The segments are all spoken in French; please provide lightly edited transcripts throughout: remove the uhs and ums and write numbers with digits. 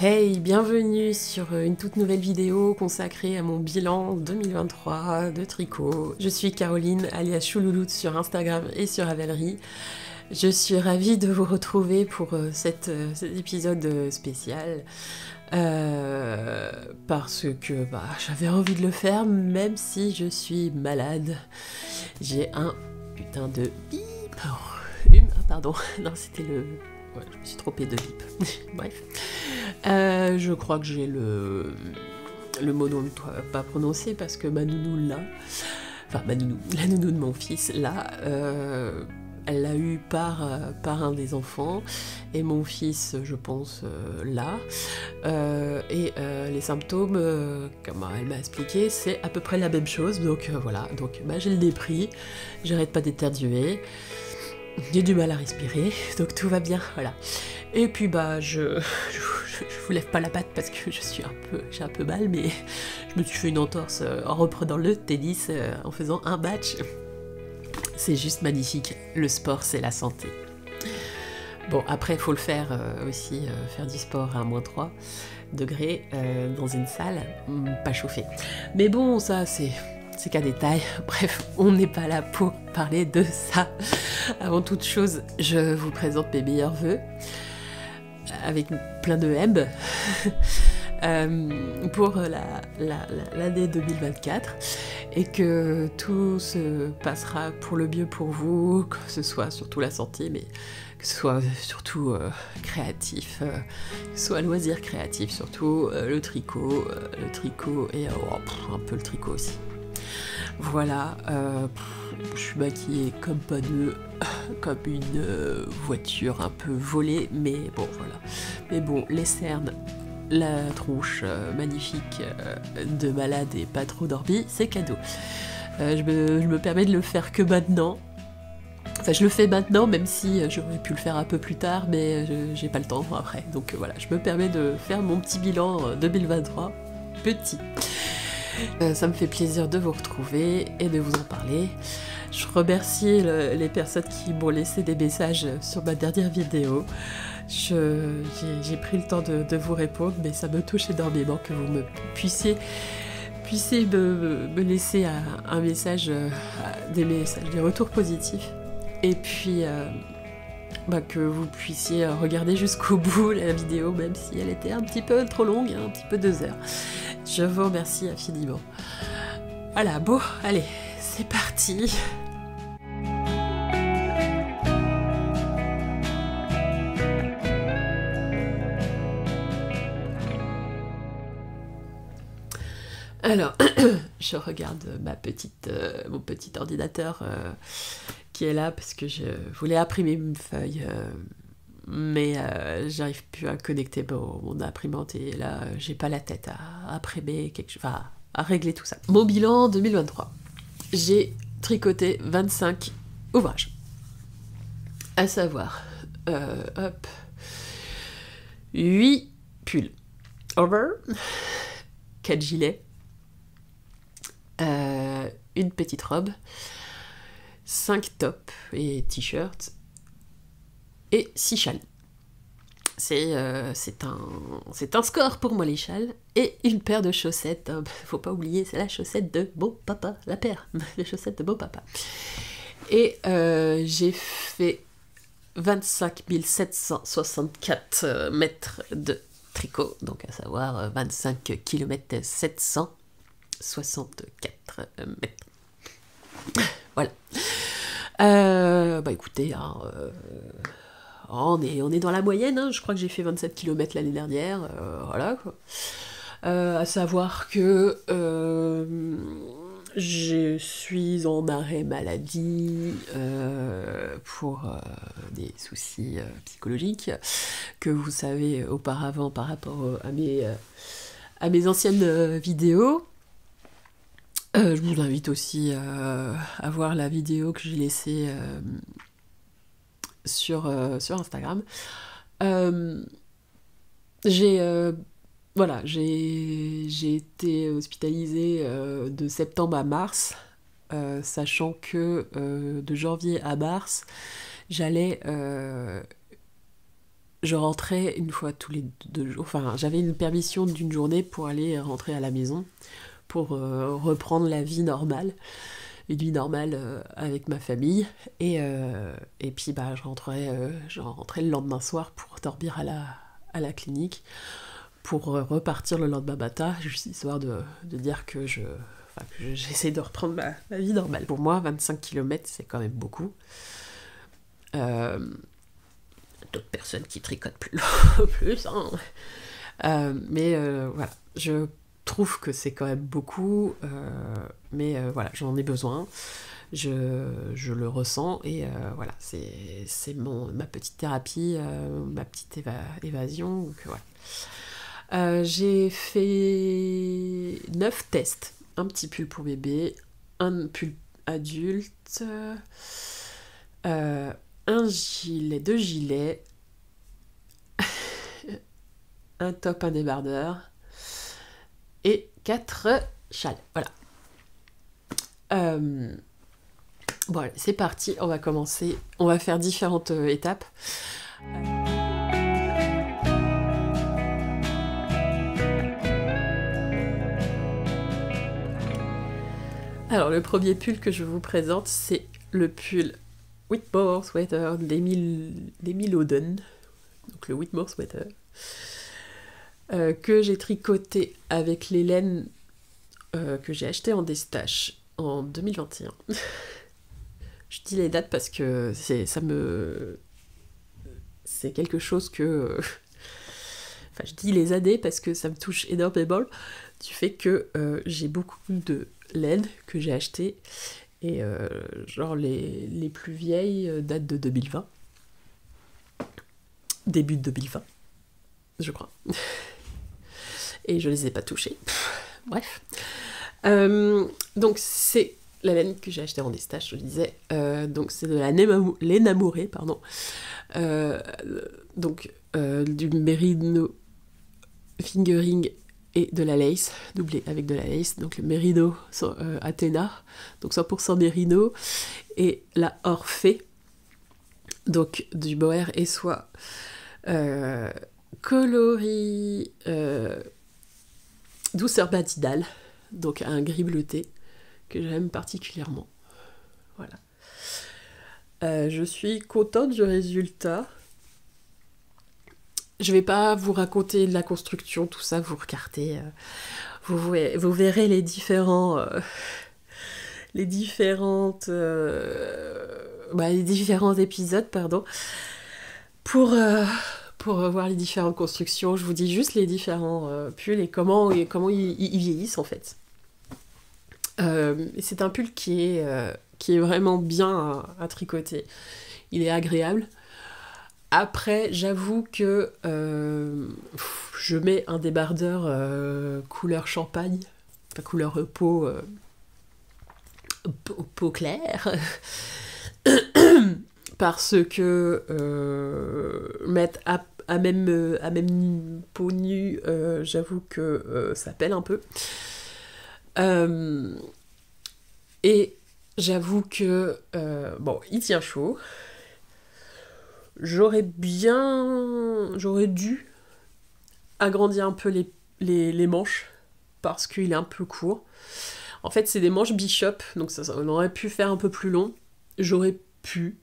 Hey, bienvenue sur une toute nouvelle vidéo consacrée à mon bilan 2023 de tricot. Je suis Caroline, alias Choulouloute sur Instagram et sur Ravelry. Je suis ravie de vous retrouver pour cet épisode spécial parce que j'avais envie de le faire même si je suis malade. J'ai un putain de bip. Pardon, non c'était le... Ouais, je me suis trompée de bip. Bref. Je crois que j'ai le mot dont je ne dois pas prononcer parce que ma nounou là, enfin ma nounou, la nounou de mon fils là, elle l'a eu par un des enfants et mon fils je pense là, et les symptômes, comme elle m'a expliqué, c'est à peu près la même chose, donc voilà, donc j'ai le nez pris, j'arrête pas d'éternuer. J'ai du mal à respirer, donc tout va bien, voilà. Et puis je vous lève pas la patte parce que j'ai un peu mal, mais je me suis fait une entorse en reprenant le tennis, en faisant un match. C'est juste magnifique, le sport c'est la santé. Bon, après il faut le faire aussi, faire du sport à moins 3 degrés dans une salle, pas chauffée. Mais bon, ça c'est qu'un détail. Bref, on n'est pas là pour parler de ça. Avant toute chose, je vous présente mes meilleurs vœux, avec plein de M, pour l'année 2024, et que tout se passera pour le mieux pour vous, que ce soit surtout la santé, mais que ce soit surtout créatif, que ce soit loisir créatif, surtout le tricot et un peu le tricot aussi. Voilà, je suis maquillée comme comme une voiture un peu volée, mais bon voilà. Mais bon, les cernes, la tronche magnifique de malade et pas trop dormi, c'est cadeau. Je me permets de le faire que maintenant. Enfin, je le fais maintenant, même si j'aurais pu le faire un peu plus tard, mais j'ai pas le temps après. Donc voilà, je me permets de faire mon petit bilan 2023, petit. Ça me fait plaisir de vous retrouver et de vous en parler. Je remercie les personnes qui m'ont laissé des messages sur ma dernière vidéo. J'ai pris le temps de vous répondre, mais ça me touche énormément que vous puissiez me laisser un message, des retours positifs. Et puis que vous puissiez regarder jusqu'au bout la vidéo, même si elle était un petit peu trop longue, un petit peu 2 heures. Je vous remercie infiniment. Voilà, bon, allez, c'est parti. Alors, je regarde mon petit ordinateur qui est là parce que je voulais imprimer une feuille, mais j'arrive plus à connecter mon imprimante et là j'ai pas la tête à imprimer quelque chose, enfin à régler tout ça. Mon bilan 2023. J'ai tricoté 25 ouvrages. À savoir, 8 pulls over, 4 gilets, une petite robe, 5 tops et t-shirts et 6 châles. C'est un score pour moi les châles, et une paire de chaussettes, hein, faut pas oublier, c'est la chaussette de beau papa, la paire, les chaussettes de beau papa. Et j'ai fait 25 764 mètres de tricot, donc à savoir 25 km 764 mètres. Voilà. Écoutez, hein, on est dans la moyenne, hein. Je crois que j'ai fait 27 km l'année dernière, voilà quoi. À savoir que je suis en arrêt maladie pour des soucis psychologiques que vous savez auparavant par rapport à mes anciennes vidéos. Je vous invite aussi à voir la vidéo que j'ai laissée sur Instagram. J'ai été hospitalisée de septembre à mars, sachant que de janvier à mars, j'allais je rentrais une fois tous les 2 jours. Enfin, j'avais une permission d'une journée pour aller rentrer à la maison, pour reprendre la vie normale, une vie normale avec ma famille. Et puis, bah, je rentrais le lendemain soir pour dormir à la clinique, pour repartir le lendemain matin, juste histoire de dire que j'essaie de reprendre ma vie normale. Pour moi, 25 km, c'est quand même beaucoup. D'autres personnes qui tricotent plus, hein. Mais voilà, je trouve que c'est quand même beaucoup, mais voilà, j'en ai besoin, je le ressens, et voilà, c'est ma petite thérapie, ma petite évasion, donc voilà. J'ai fait 9 tests, un petit pull pour bébé, un pull adulte, un gilet, 2 gilets, un top, un débardeur et 4 châles. Voilà. Bon, allez, c'est parti, on va commencer. On va faire différentes étapes. Alors, le premier pull que je vous présente, c'est le pull Whitmore Sweater d'Emmy Lowden, donc le Whitmore Sweater, que j'ai tricoté avec les laines que j'ai achetées en Destache en 2021. Je dis les dates parce que c'est quelque chose que... Enfin, je dis les années parce que ça me touche énormément du fait que j'ai beaucoup de laine que j'ai achetées, et genre les plus vieilles datent de 2020. Début de 2020, je crois. Et je les ai pas touchées. Bref. Donc c'est la laine que j'ai achetée en Destache, je le disais. Donc c'est de la laine amourée, pardon. Donc du Merino fingering et de la lace, doublé avec de la lace. Donc le Merino Athena, donc 100% Merino, et la Orphée, donc du mohair et soie, coloris douceur matinale, donc un gris bleuté que j'aime particulièrement. Voilà. Je suis contente du résultat. Je vais pas vous raconter de la construction, tout ça, vous regardez, vous verrez les différents épisodes, pardon, pour voir les différentes constructions. Je vous dis juste les différents pulls et comment ils vieillissent en fait. C'est un pull qui est vraiment bien à tricoter. Il est agréable. Après, j'avoue que je mets un débardeur couleur champagne, enfin couleur peau claire, parce que mettre à même peau nue, j'avoue que ça pèle un peu. Et j'avoue que bon, il tient chaud. J'aurais dû agrandir un peu les manches, parce qu'il est un peu court. En fait, c'est des manches Bishop, donc ça, on aurait pu faire un peu plus long. J'aurais pu.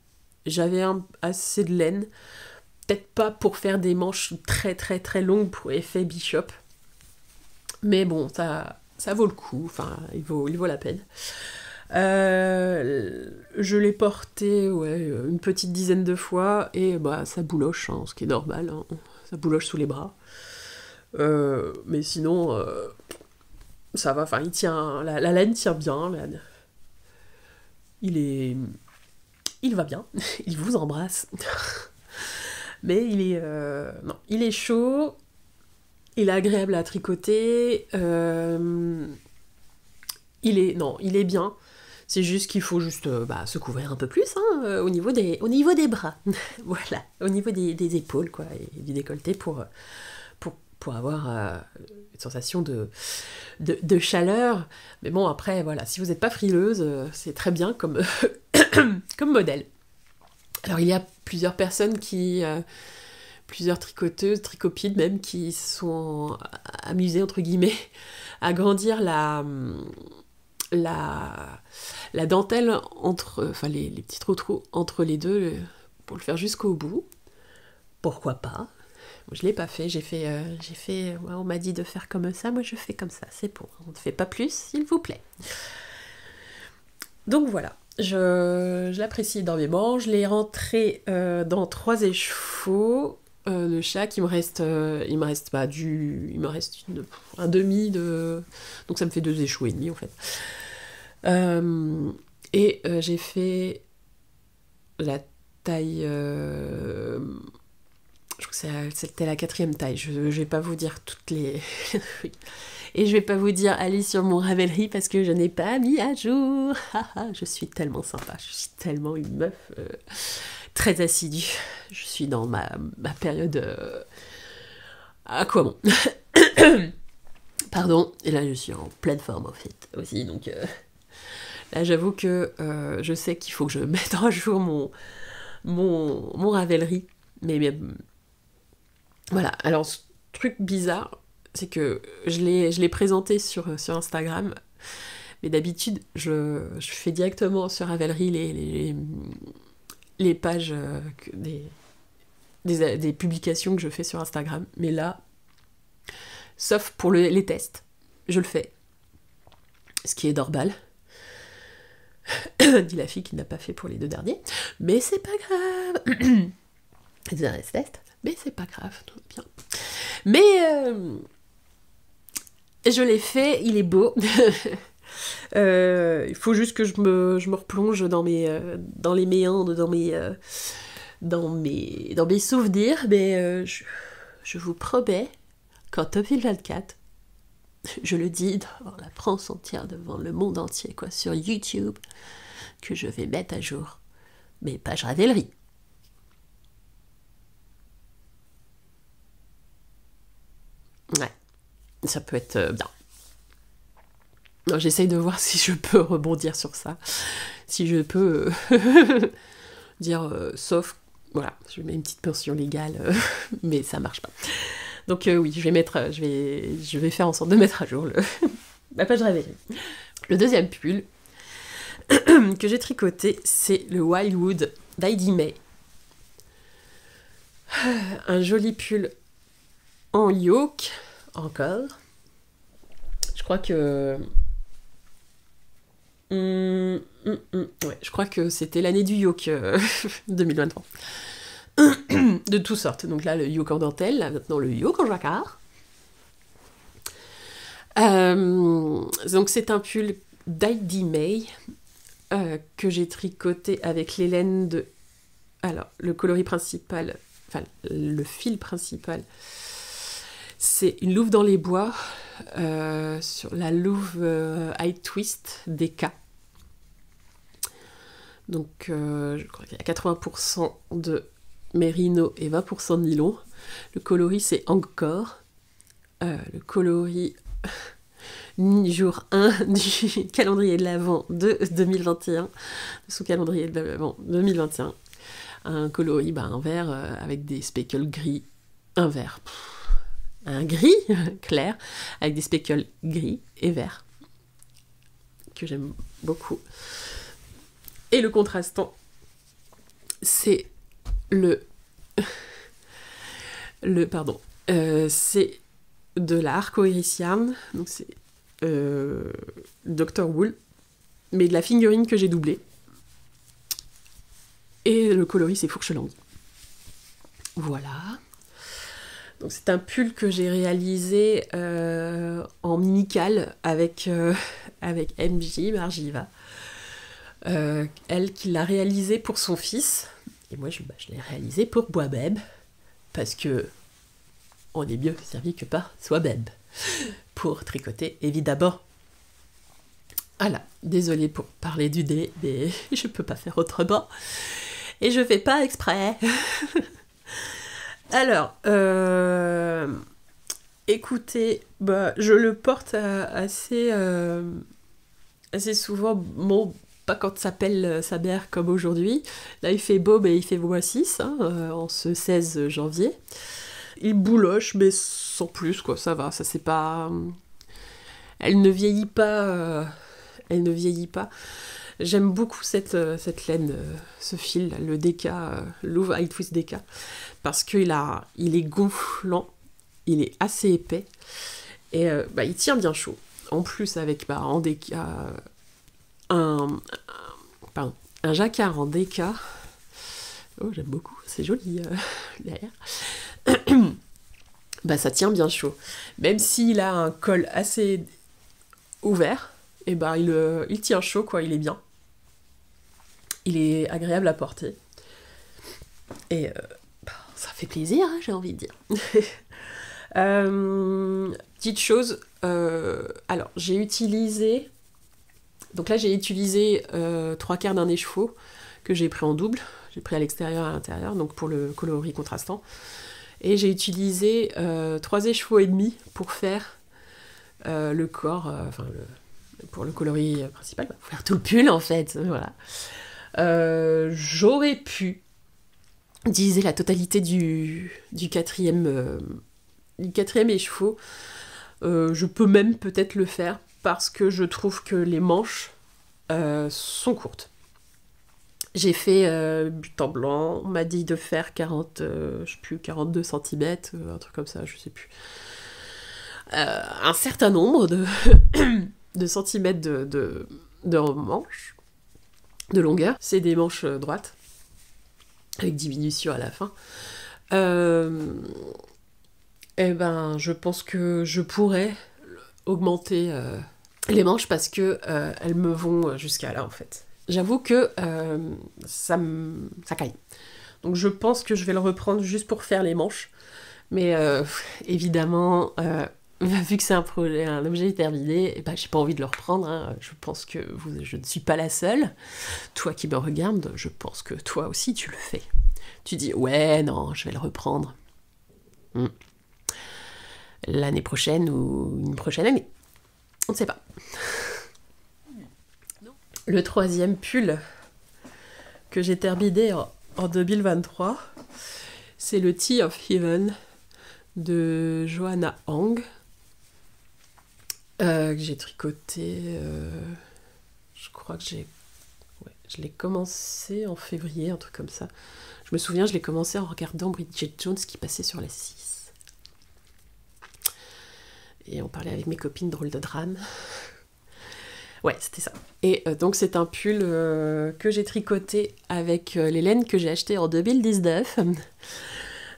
J'avais assez de laine. Peut-être pas pour faire des manches très très très longues pour effet Bishop. Mais bon, ça vaut le coup. Enfin, il vaut la peine. Je l'ai porté une petite dizaine de fois, et bah ça bouloche, hein, ce qui est normal, hein. Ça bouloche sous les bras, mais sinon ça va, enfin il tient, la laine tient bien, il va bien. Il vous embrasse. Mais il est chaud, il est agréable à tricoter, il est bien. C'est juste qu'il faut se couvrir un peu plus, hein, au niveau des bras. Voilà, au niveau des épaules, quoi, et du décolleté pour avoir une sensation de chaleur. Mais bon, après, voilà, si vous n'êtes pas frileuse, c'est très bien comme, comme modèle. Alors, il y a plusieurs personnes qui plusieurs tricoteuses, tricopides même, qui se sont amusées, entre guillemets, à grandir la dentelle enfin les petits trous entre les deux, pour le faire jusqu'au bout. Pourquoi pas? Je l'ai pas fait, ouais, on m'a dit de faire comme ça, moi je fais comme ça, c'est bon, on ne fait pas plus, s'il vous plaît. Donc voilà, je l'apprécie énormément, je l'ai rentré dans 3 écheveaux, le chat, il me reste un demi de... Donc ça me fait 2 écheveaux et demi en fait. J'ai fait la taille... je crois que c'était la 4e taille. Je vais pas vous dire toutes les... Et je vais pas vous dire allez sur mon Ravelry parce que je n'ai pas mis à jour. Je suis tellement sympa. Je suis tellement une meuf très assidue. Je suis dans ma période... à quoi bon. Pardon. Et là, je suis en pleine forme en fait aussi. Donc là, j'avoue que je sais qu'il faut que je mette à jour mon Ravelry. Mais voilà, alors ce truc bizarre, c'est que je l'ai présenté sur Instagram, mais d'habitude, je fais directement sur Ravelry les pages des publications que je fais sur Instagram. Mais là, sauf pour les tests, je le fais. Ce qui est normal. Dit la fille qui n'a pas fait pour les 2 derniers. Mais c'est pas grave. C'est un test. Mais c'est pas grave, tout va bien. Mais je l'ai fait, il est beau. Il faut juste que je me replonge dans les méandres, dans mes souvenirs. Mais je vous promets qu'en 2024, je le dis devant la France entière, devant le monde entier, quoi, sur YouTube, que je vais mettre à jour mes pages Ravelry. Ouais, ça peut être bien. J'essaye de voir si je peux rebondir sur ça. Si je peux dire sauf, voilà, je mets une petite pension légale, mais ça marche pas. Donc oui, je vais faire en sorte de mettre à jour ma page Ravelry. Le deuxième pull que j'ai tricoté, c'est le Wildwood d'Heidi May. Un joli pull en yoke, encore. Je crois que... ouais, je crois que c'était l'année du yoke 2023. De toutes sortes. Donc là, le yoke en dentelle, là, maintenant le yoke en jacquard. Donc c'est un pull d'Heidi May que j'ai tricoté avec les laines de... Alors, le coloris principal, enfin le fil principal, c'est une louve dans les bois sur la louve High Twist DK. Donc je crois qu'il y a 80% de mérino et 20% de nylon. Le coloris c'est Angkor. Le coloris jour 1 du calendrier de l'Avent de 2021. Sous calendrier de l'Avent 2021. Un coloris, un vert avec des speckles gris. Un vert. Un gris clair avec des speckles gris et verts que j'aime beaucoup. Et le contrastant, c'est c'est de la Arcoiris Yarn, donc c'est Dr. Wool, mais de la figurine que j'ai doublée. Et le coloris, c'est Fourche Langue. Voilà. Donc c'est un pull que j'ai réalisé en minical avec MJ Margiva. Elle qui l'a réalisé pour son fils. Et moi je l'ai réalisé pour Boabeb. Parce que on est mieux servi que par Swabeb. Pour tricoter, évidemment. Voilà, désolée pour parler du nez, mais je peux pas faire autrement. Et je fais pas exprès. Alors, écoutez, je le porte assez souvent. Bon, pas quand ça pèle sa mère comme aujourd'hui. Là, il fait beau, mais il fait -6, en ce 16 janvier. Il bouloche, mais sans plus, quoi, ça va, ça c'est pas... Elle ne vieillit pas, elle ne vieillit pas. J'aime beaucoup cette laine, ce fil, le Deka, Louvre High Twist Deka, parce qu'il est gonflant, il est assez épais, et il tient bien chaud. En plus, avec en Deka, un jacquard en Deka, oh j'aime beaucoup, c'est joli derrière, ça tient bien chaud. Même s'il a un col assez ouvert, et il tient chaud, quoi, il est bien. Il est agréable à porter. Et ça fait plaisir, hein, j'ai envie de dire. Petite chose, alors j'ai utilisé... Donc là j'ai utilisé 3/4 d'un écheveau que j'ai pris en double. J'ai pris à l'extérieur et à l'intérieur, donc pour le coloris contrastant. Et j'ai utilisé 3 écheveaux et demi pour faire le corps, pour le coloris principal, pour faire tout le pull en fait, voilà. J'aurais pu utiliser la totalité du quatrième écheveau. Je peux même peut-être le faire parce que je trouve que les manches sont courtes. J'ai fait but en blanc, on m'a dit de faire 42 cm, un truc comme ça, je sais plus. Un certain nombre de centimètres de manches, de longueur. C'est des manches droites, avec diminution à la fin. Je pense que je pourrais augmenter les manches parce que elles me vont jusqu'à là, en fait. J'avoue que ça caille. Donc je pense que je vais le reprendre juste pour faire les manches. Mais évidemment, vu que c'est un objet terminé, j'ai pas envie de le reprendre. Hein. Je pense que je ne suis pas la seule. Toi qui me regardes, je pense que toi aussi tu le fais. Tu dis, ouais, non, je vais le reprendre. L'année prochaine ou une prochaine année. On ne sait pas. Le 3e pull que j'ai terminé en 2023, c'est le Tea of Heaven de Joanna Hang, que j'ai tricoté, je crois que je l'ai commencé en février, un truc comme ça. Je me souviens, je l'ai commencé en regardant Bridget Jones qui passait sur la 6. Et on parlait avec mes copines drôle de drame. Ouais, c'était ça. Et donc c'est un pull que j'ai tricoté avec les laines que j'ai achetées en 2019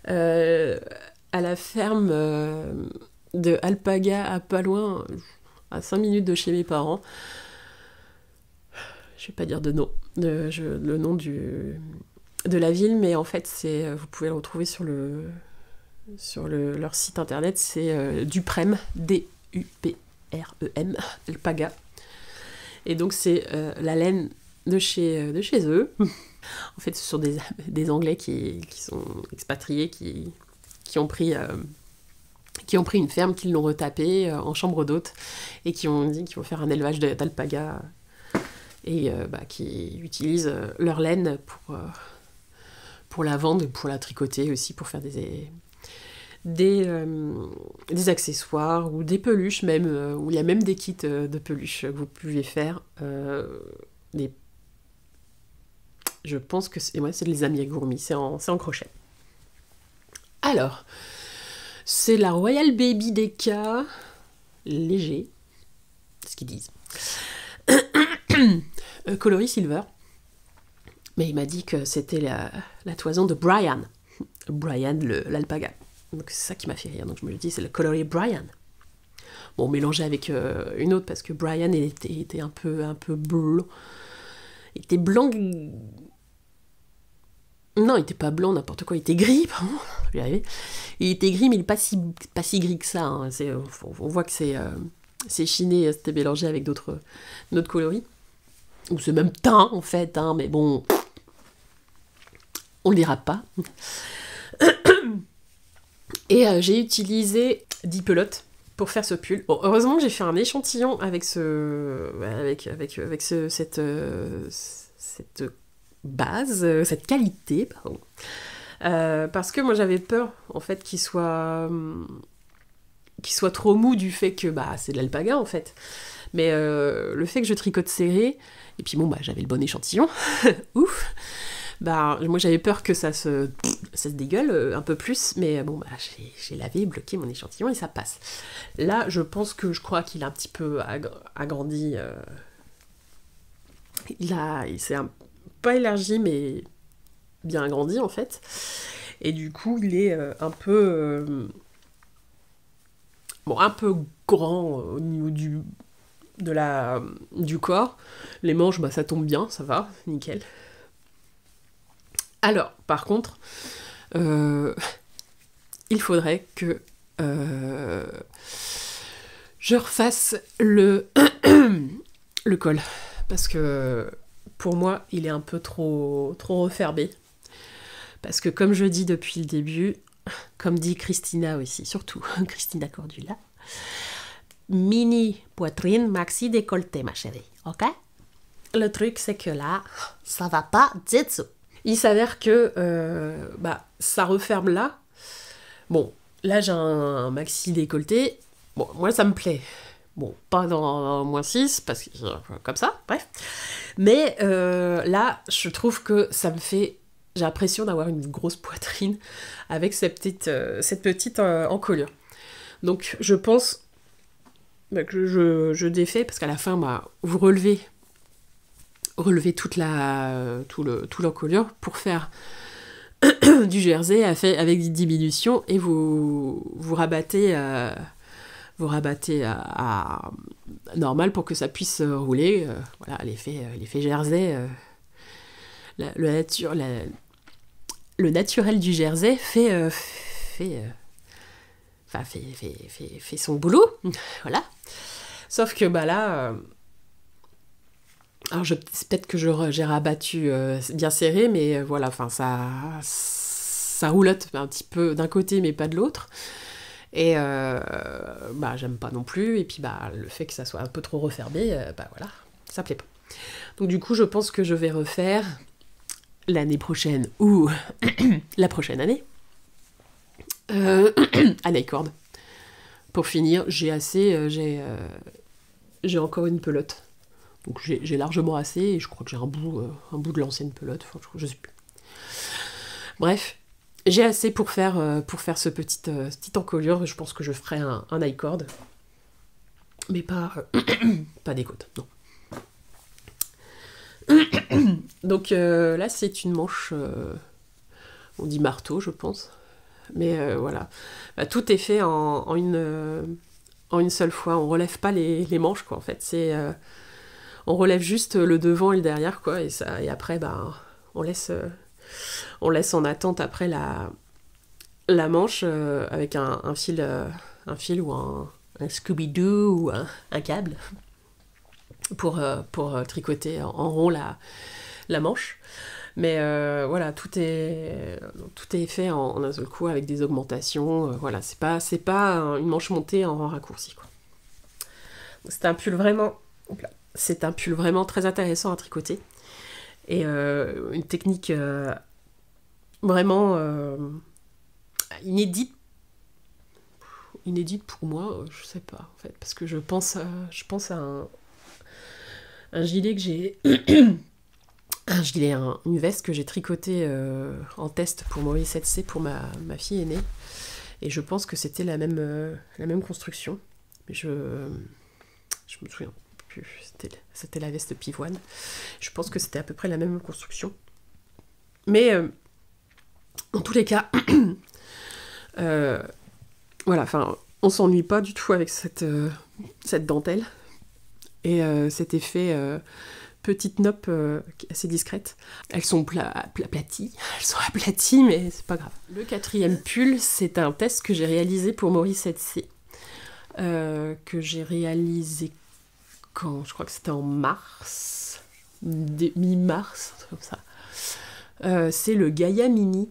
à la ferme de Alpaga, à pas loin, à 5 minutes de chez mes parents. Je vais pas dire le nom de la ville, mais en fait vous pouvez le retrouver sur leur site internet, c'est Duprem, D-U-P-R-E-M, Alpaga. Et donc c'est la laine de chez eux. En fait, ce sont des Anglais qui sont expatriés, qui ont pris une ferme, qui l'ont retapée en chambre d'hôte, et qui ont dit qu'ils vont faire un élevage d'alpaga, et qui utilisent leur laine pour la vendre, et pour la tricoter aussi, pour faire des accessoires ou des peluches même, où il y a même des kits de peluches que vous pouvez faire. Je pense que c'est les amigurumi, c'est en crochet. Alors, c'est la Royal Baby Deka léger, ce qu'ils disent. Coloris silver. Mais il m'a dit que c'était la toison de Brian. Brian, l'alpaga. Donc c'est ça qui m'a fait rire. Donc je me dis, c'est le coloris Brian. Bon, mélangé avec une autre, parce que Brian était un peu blanc. Il était blanc... Non, il était pas blanc, n'importe quoi. Il était gris, pardon. Je vais y arriver. Il était gris, mais il n'est pas si gris que ça. Hein. On voit que c'est chiné, c'était mélangé avec d'autres coloris. Ou c'est même teint, en fait. Hein, mais bon, on ne le dira pas. Et j'ai utilisé 10 pelotes pour faire ce pull. Bon, heureusement que j'ai fait un échantillon avec cette base, cette qualité, pardon. Parce que moi j'avais peur en fait qu'il soit trop mou du fait que bah c'est de l'alpaga en fait. Mais le fait que je tricote serré, et puis bon bah j'avais le bon échantillon, ouf, bah moi j'avais peur que ça se dégueule un peu plus, mais bon bah j'ai lavé, bloqué mon échantillon et ça passe. Là je crois qu'il a un petit peu agrandi, il s'est pas élargi mais bien agrandi en fait, et du coup il est un peu grand au niveau du corps. Les manches, bah ça tombe bien, ça va, nickel. Alors, par contre, il faudrait que je refasse le col, parce que pour moi, il est un peu trop refermé. Parce que comme je dis depuis le début, comme dit Christina aussi, surtout Christina Cordula, mini poitrine, maxi décolleté, ma chérie, ok? Le truc, c'est que là, ça va pas du tout. Il s'avère que ça referme là. Bon, là j'ai un maxi décolleté. Bon, moi ça me plaît. Bon, pas dans -6, parce que comme ça, bref. Mais là, je trouve que ça me fait... J'ai l'impression d'avoir une grosse poitrine avec cette petite encolure. Donc je pense que je défais, parce qu'à la fin, vous relevez toute l'encolure pour faire du jersey avec des diminutions, et vous rabattez à normal pour que ça puisse rouler. Voilà, l'effet jersey, le naturel du jersey fait son boulot, voilà. Sauf que là, alors peut-être que j'ai rabattu bien serré, mais voilà, enfin ça roulotte un petit peu d'un côté mais pas de l'autre, et j'aime pas non plus, et puis le fait que ça soit un peu trop refermé, voilà, ça plaît pas. Donc du coup je pense que je vais refaire l'année prochaine ou la prochaine année à Nycord. Pour finir, j'ai encore une pelote. Donc j'ai largement assez, et je crois que j'ai un bout de l'ancienne pelote, enfin, je sais plus. Bref, j'ai assez pour faire ce petite encolure. Je pense que je ferai un Nycord. Mais pas des côtes, non. Donc là c'est une manche, on dit marteau je pense, mais voilà, tout est fait en une seule fois. On relève pas les manches quoi, en fait, on relève juste le devant et le derrière quoi, et après on laisse en attente après la manche avec un fil ou un Scooby-Doo ou un câble pour tricoter en rond la manche. Mais voilà, tout est fait en un seul coup avec des augmentations. Voilà, c'est pas une manche montée en raccourci quoi. C'est un pull vraiment très intéressant à tricoter, et une technique vraiment inédite pour moi, je sais pas en fait, parce que je pense à un gilet que j'ai une veste que j'ai tricotée en test pour Maurice 7C pour ma fille aînée, et je pense que c'était la même construction, mais je me souviens plus, c'était la veste pivoine, je pense que c'était à peu près la même construction, mais en tous les cas voilà, enfin on s'ennuie pas du tout avec cette dentelle, et cet effet petite nope assez discrète. Elles sont aplaties, mais c'est pas grave. Le 4e pull, c'est un test que j'ai réalisé pour Maurice 7C, que j'ai réalisé quand, je crois que c'était en mars, mi-mars, comme ça. C'est le Gaïa Mini,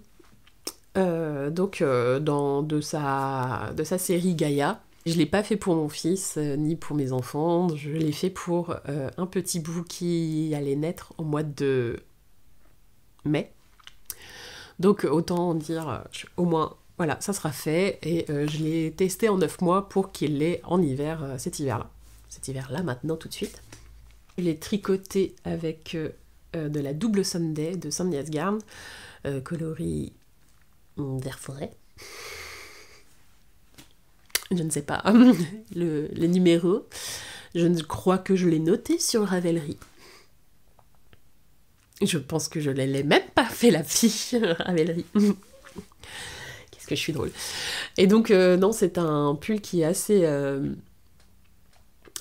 de sa série Gaïa. Je l'ai pas fait pour mon fils, ni pour mes enfants, je l'ai fait pour un petit bout qui allait naître au mois de mai. Donc autant dire au moins, voilà, ça sera fait, et je l'ai testé en 9 mois pour qu'il l'ait en hiver, cet hiver-là. Cet hiver-là, maintenant, tout de suite. Je l'ai tricoté avec de la double Sunday de Sandnes Garn, coloris vert forêt. Je ne sais pas le numéro. Je crois que je l'ai noté sur Ravelry. Je pense que je ne l'ai même pas fait la fiche Ravelry. Qu'est-ce que je suis drôle. Et donc, non, c'est un pull qui est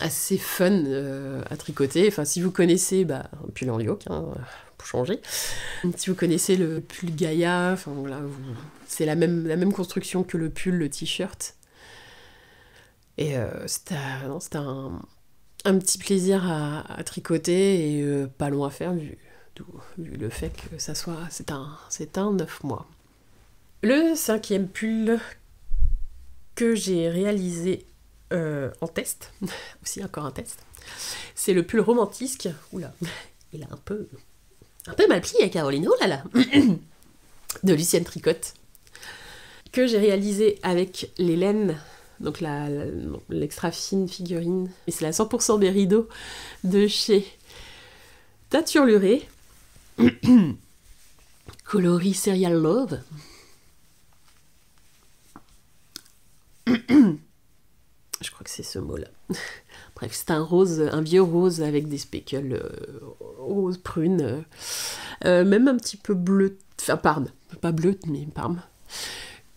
assez fun à tricoter. Enfin, si vous connaissez, un pull en yoke, hein, pour changer. Si vous connaissez le pull Gaïa, enfin voilà, c'est la même construction que le pull, le t-shirt. Et c'était un petit plaisir à tricoter et pas long à faire vu le fait que c'est un 9 mois. Le 5e pull que j'ai réalisé en test, aussi encore un test, c'est le pull romantisque. Oula, il a un peu mal plié, Caroline, oh là là, de Lucienne Tricotte, que j'ai réalisé avec les laines. Donc l'extra fine figurine, et c'est la 100% des rideaux de chez Taturluré, coloris Serial Love. Je crois que c'est ce mot-là. Bref, c'est un vieux rose avec des speckles rose prune, même un petit peu bleu, enfin parme, pas bleu mais parme.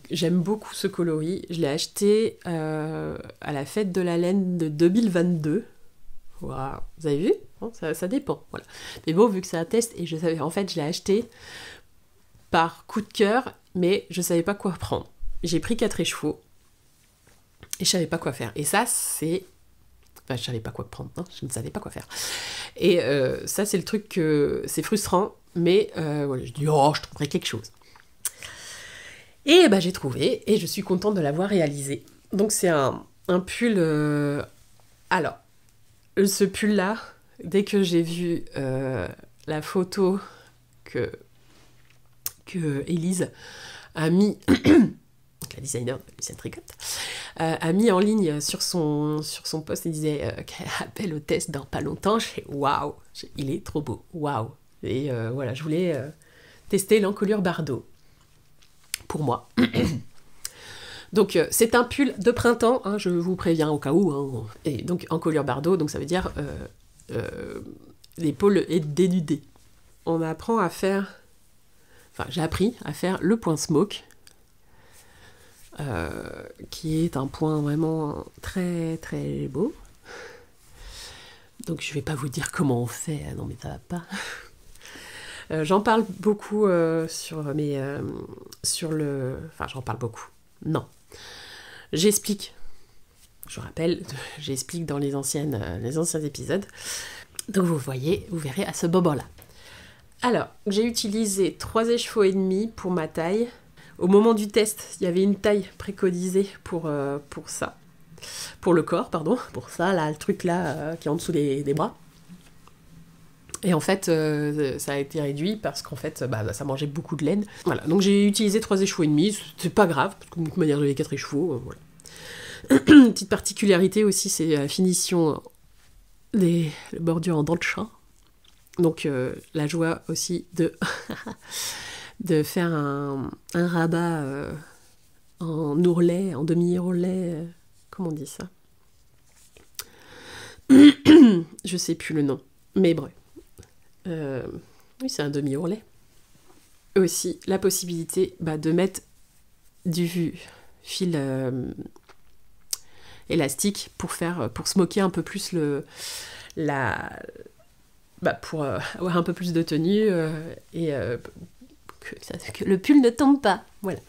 J'aime beaucoup ce coloris. Je l'ai acheté à la fête de la laine de 2022. Waouh, vous avez vu? Bon, ça dépend. Voilà. Mais bon, vu que c'est un test, et je savais, en fait, je l'ai acheté par coup de cœur, mais je savais pas quoi prendre. J'ai pris 4 écheveaux et je savais pas quoi faire. Et ça, c'est... Enfin, je savais pas quoi prendre, hein, je ne savais pas quoi faire. Et ça, c'est le truc que... C'est frustrant, mais voilà, je dis, oh, je trouverai quelque chose. Et j'ai trouvé, et je suis contente de l'avoir réalisé. Donc c'est un pull... Alors, ce pull-là, dès que j'ai vu la photo que Élise a mis, la designer de Lucienne Tricotte, a mis en ligne sur son post, il disait qu'elle appelle au test dans pas longtemps. J'ai waouh, il est trop beau, waouh. Et voilà, je voulais tester l'encolure Bardot. Pour moi. Donc c'est un pull de printemps, hein, je vous préviens au cas où. Hein. Et donc encolure Bardot, donc ça veut dire l'épaule est dénudée. On apprend à faire... Enfin, j'ai appris à faire le point smoke, qui est un point vraiment très très beau. Donc je vais pas vous dire comment on fait, non mais ça va pas. J'en parle beaucoup sur le... Enfin, j'en parle beaucoup. Non. J'explique. Je rappelle, j'explique dans les anciens épisodes. Donc vous verrez à ce moment-là. Alors, j'ai utilisé 3 écheveaux et demi pour ma taille. Au moment du test, il y avait une taille préconisée pour ça. Pour le corps, pardon. Pour ça, là, le truc là, qui est en dessous des bras. Et en fait, ça a été réduit parce qu'en fait, ça mangeait beaucoup de laine. Voilà, donc j'ai utilisé 3 écheveaux et demi, c'est pas grave, parce que de toute manière j'avais 4 écheveaux, voilà. Une petite particularité aussi, c'est la finition des bordures en dents de chat. Donc la joie aussi de faire un rabat en ourlet, en demi-ourlet, comment on dit ça? Je sais plus le nom, mais bref. Oui, c'est un demi-ourlet. Aussi, la possibilité de mettre du fil élastique pour smoker un peu plus pour avoir un peu plus de tenue et que le pull ne tombe pas. Voilà.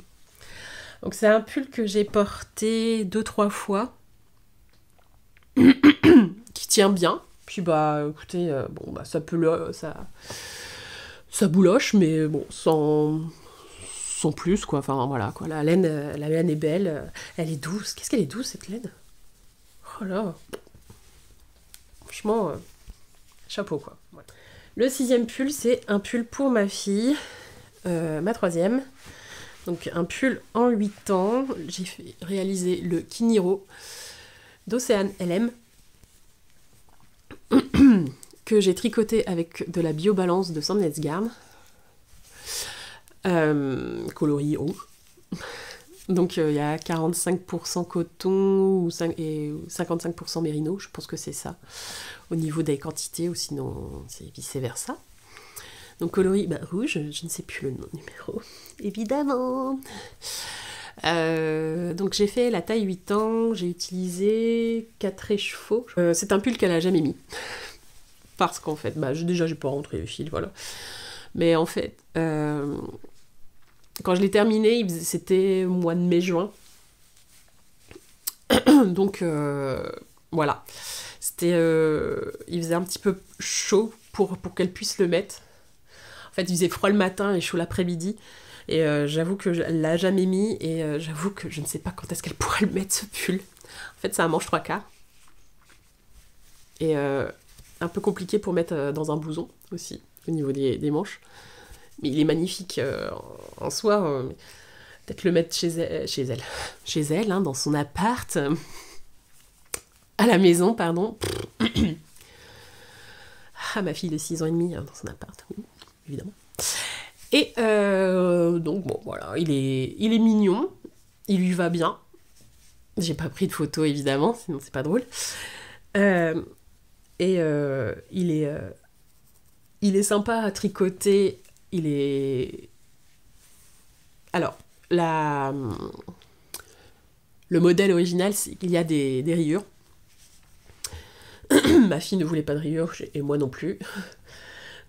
Donc c'est un pull que j'ai porté 2-3 fois, qui tient bien. Puis écoutez, ça peut ça bouloche, mais bon, sans plus quoi. Enfin voilà quoi. La laine est belle, elle est douce. Qu'est-ce qu'elle est douce cette laine? Oh là. Franchement, chapeau quoi. Voilà. Le 6e pull, c'est un pull pour ma fille, ma 3e. Donc un pull en 8 ans. J'ai réalisé le Kiniro d'Océane LM que j'ai tricoté avec de la biobalance de Sandnesgarn, coloris rouge. Donc il y a 45% coton et 55% mérino, je pense que c'est ça, au niveau des quantités, ou sinon c'est vice-versa. Donc coloris rouge, je ne sais plus le numéro, évidemment. Donc j'ai fait la taille 8 ans, j'ai utilisé 4 écheveaux. C'est un pull qu'elle a jamais mis. Parce qu'en fait, déjà j'ai pas rentré le fil, voilà. Mais en fait, quand je l'ai terminé, c'était au mois de mai-juin. Donc voilà. C'était, il faisait un petit peu chaud pour qu'elle puisse le mettre. En fait, il faisait froid le matin et chaud l'après-midi. Et j'avoue que je l'a jamais mis. Et j'avoue que je ne sais pas quand est-ce qu'elle pourrait le mettre, ce pull. En fait, c'est un manche 3/4. Et un peu compliqué pour mettre dans un blouson aussi, au niveau des manches. Mais il est magnifique en soi. Peut-être le mettre chez elle, hein, dans son appart. À la maison, pardon. Ah, ma fille de 6 ans et demi, hein, dans son appart, oui, évidemment. Et donc, bon, voilà, il est mignon, il lui va bien. J'ai pas pris de photo, évidemment, sinon c'est pas drôle. Et il est sympa à tricoter, il est... Alors, le modèle original, c'est qu'il y a des rayures. Ma fille ne voulait pas de rayures, et moi non plus.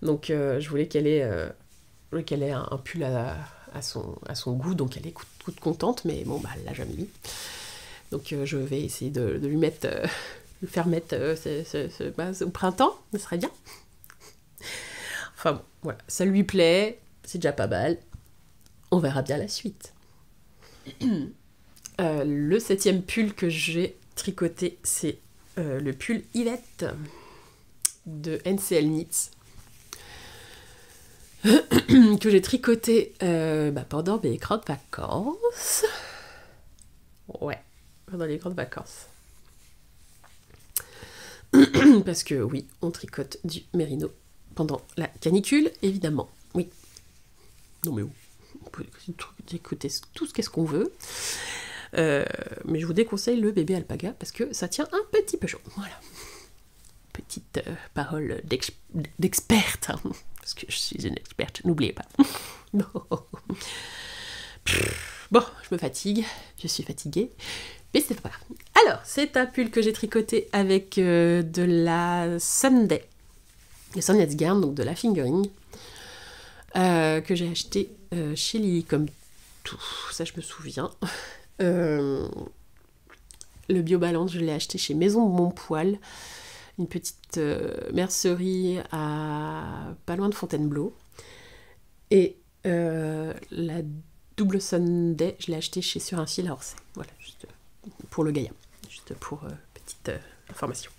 Donc je voulais qu'elle ait un pull à son goût, donc elle est toute contente, mais bon, elle l'a jamais mis. Donc je vais essayer de lui mettre, le faire mettre au printemps, ce serait bien. Enfin bon, voilà, ça lui plaît, c'est déjà pas mal. On verra bien la suite. Le 7e pull que j'ai tricoté, c'est le pull Yvette de NCL Knits. Que j'ai tricoté pendant mes grandes vacances. Ouais, pendant les grandes vacances. Parce que oui, on tricote du mérino pendant la canicule, évidemment. Oui. Non mais on peut tricoter tout ce qu'on veut. Mais je vous déconseille le bébé alpaga parce que ça tient un petit peu chaud. Voilà. Petite parole d'experte. Hein, parce que je suis une experte, n'oubliez pas. Non. Bon, je me fatigue. Je suis fatiguée. Mais c'est pas grave. Alors, c'est un pull que j'ai tricoté avec de la Sunday. Le Sandnesgarn, donc de la fingering. Que j'ai acheté chez Lily comme tout. Ça, je me souviens. Le biobalance, je l'ai acheté chez Maison de Montpoil, une petite mercerie à pas loin de Fontainebleau. Et la double Sunday, je l'ai acheté chez Sur un fil à Orsay. Voilà, juste pour le Gaïa, juste pour petite information.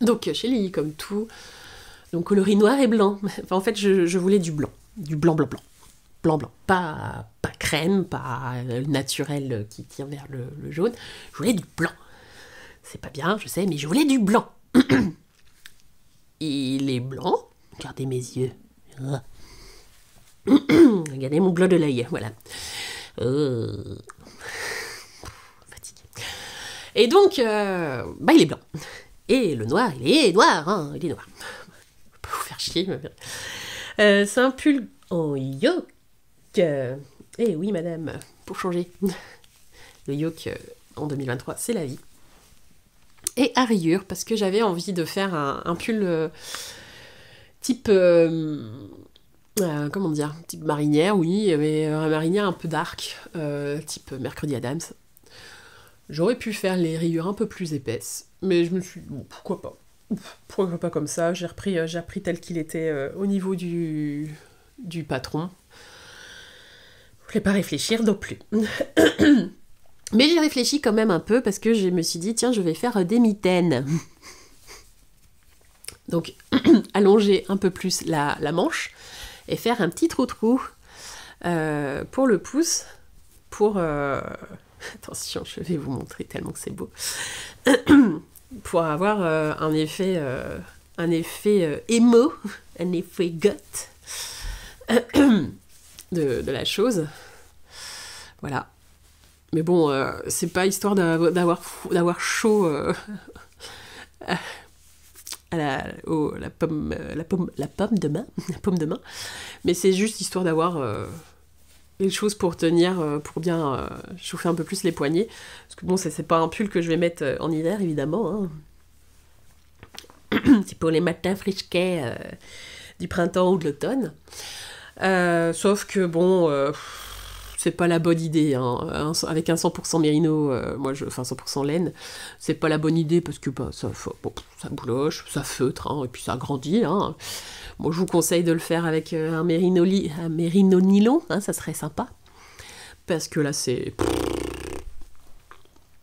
Donc chez Lily comme tout, donc coloris noir et blanc. Enfin, en fait, je voulais du blanc, blanc. Blanc, pas crème, pas naturel qui tire vers le jaune. Je voulais du blanc. C'est pas bien, je sais, mais je voulais du blanc. Il est blanc. Regardez mes yeux. Regardez mon blanc de l'œil, voilà. Fatigué. Et donc, il est blanc. Et le noir, il est noir, hein, il est noir. Je vais pas vous faire chier. C'est un pull en yoke. Eh oui, madame, pour changer. Le yoke en 2023, c'est la vie. Et à rayures, parce que j'avais envie de faire un pull type... comment dire, type marinière, oui, mais un marinière un peu dark, type Mercredi Adams. J'aurais pu faire les rayures un peu plus épaisses, mais je me suis dit, bon, pourquoi pas. Pourquoi pas comme ça. J'ai repris tel qu'il était au niveau du patron. Je ne voulais pas réfléchir non plus. Mais j'ai réfléchi quand même un peu parce que je me suis dit, tiens, je vais faire des mitaines. Donc, allonger un peu plus la manche et faire un petit trou-trou pour le pouce, pour... Attention, je vais vous montrer tellement que c'est beau. Pour avoir un effet émo, un effet goth de la chose. Voilà. Mais bon, c'est pas histoire d'avoir chaud à la pomme de main, mais c'est juste histoire d'avoir une chose pour tenir, pour bien chauffer un peu plus les poignets. Parce que bon, c'est pas un pull que je vais mettre en hiver, évidemment. Hein. C'est pour les matins frisquets du printemps ou de l'automne. Sauf que bon, c'est pas la bonne idée. Hein. Avec un 100% mérino, enfin 100% laine, c'est pas la bonne idée parce que bah, ça bouloche, ça feutre, hein, et puis ça grandit. Hein. Moi, je vous conseille de le faire avec un mérino nylon, hein, ça serait sympa. Parce que là, c'est...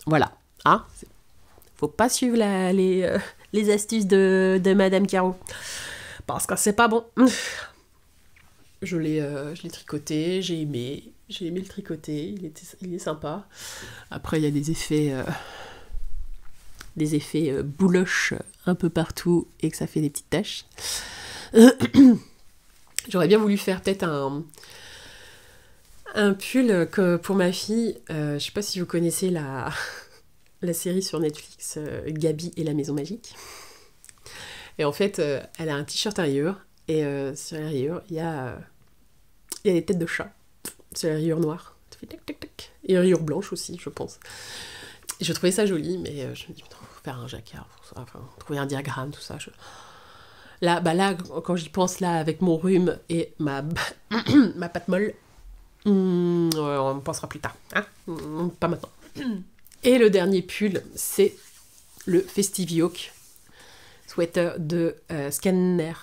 Voilà. Hein, faut pas suivre les astuces de Madame Caro. Parce que c'est pas bon. Je l'ai tricoté, j'ai aimé le tricoter, il est sympa. Après, il y a des effets bouloches un peu partout et que ça fait des petites taches. J'aurais bien voulu faire peut-être un pull que pour ma fille. Je sais pas si vous connaissez la série sur Netflix Gabi et la Maison Magique. Et en fait, elle a un t-shirt à rayures. Et sur la rayure, il y a des têtes de chat. Sur la rayure noire. Ça fait tac, tac, tac. Et une rayure blanche aussi, je pense. Et je trouvais ça joli, mais je me dis, faut faire un jacquard, enfin, trouver un diagramme, tout ça. Là, quand j'y pense, là, avec mon rhume et ma pâte molle, on en pensera plus tard. Hein, pas maintenant. Et le dernier pull, c'est le Festive Yoke sweater de Skyner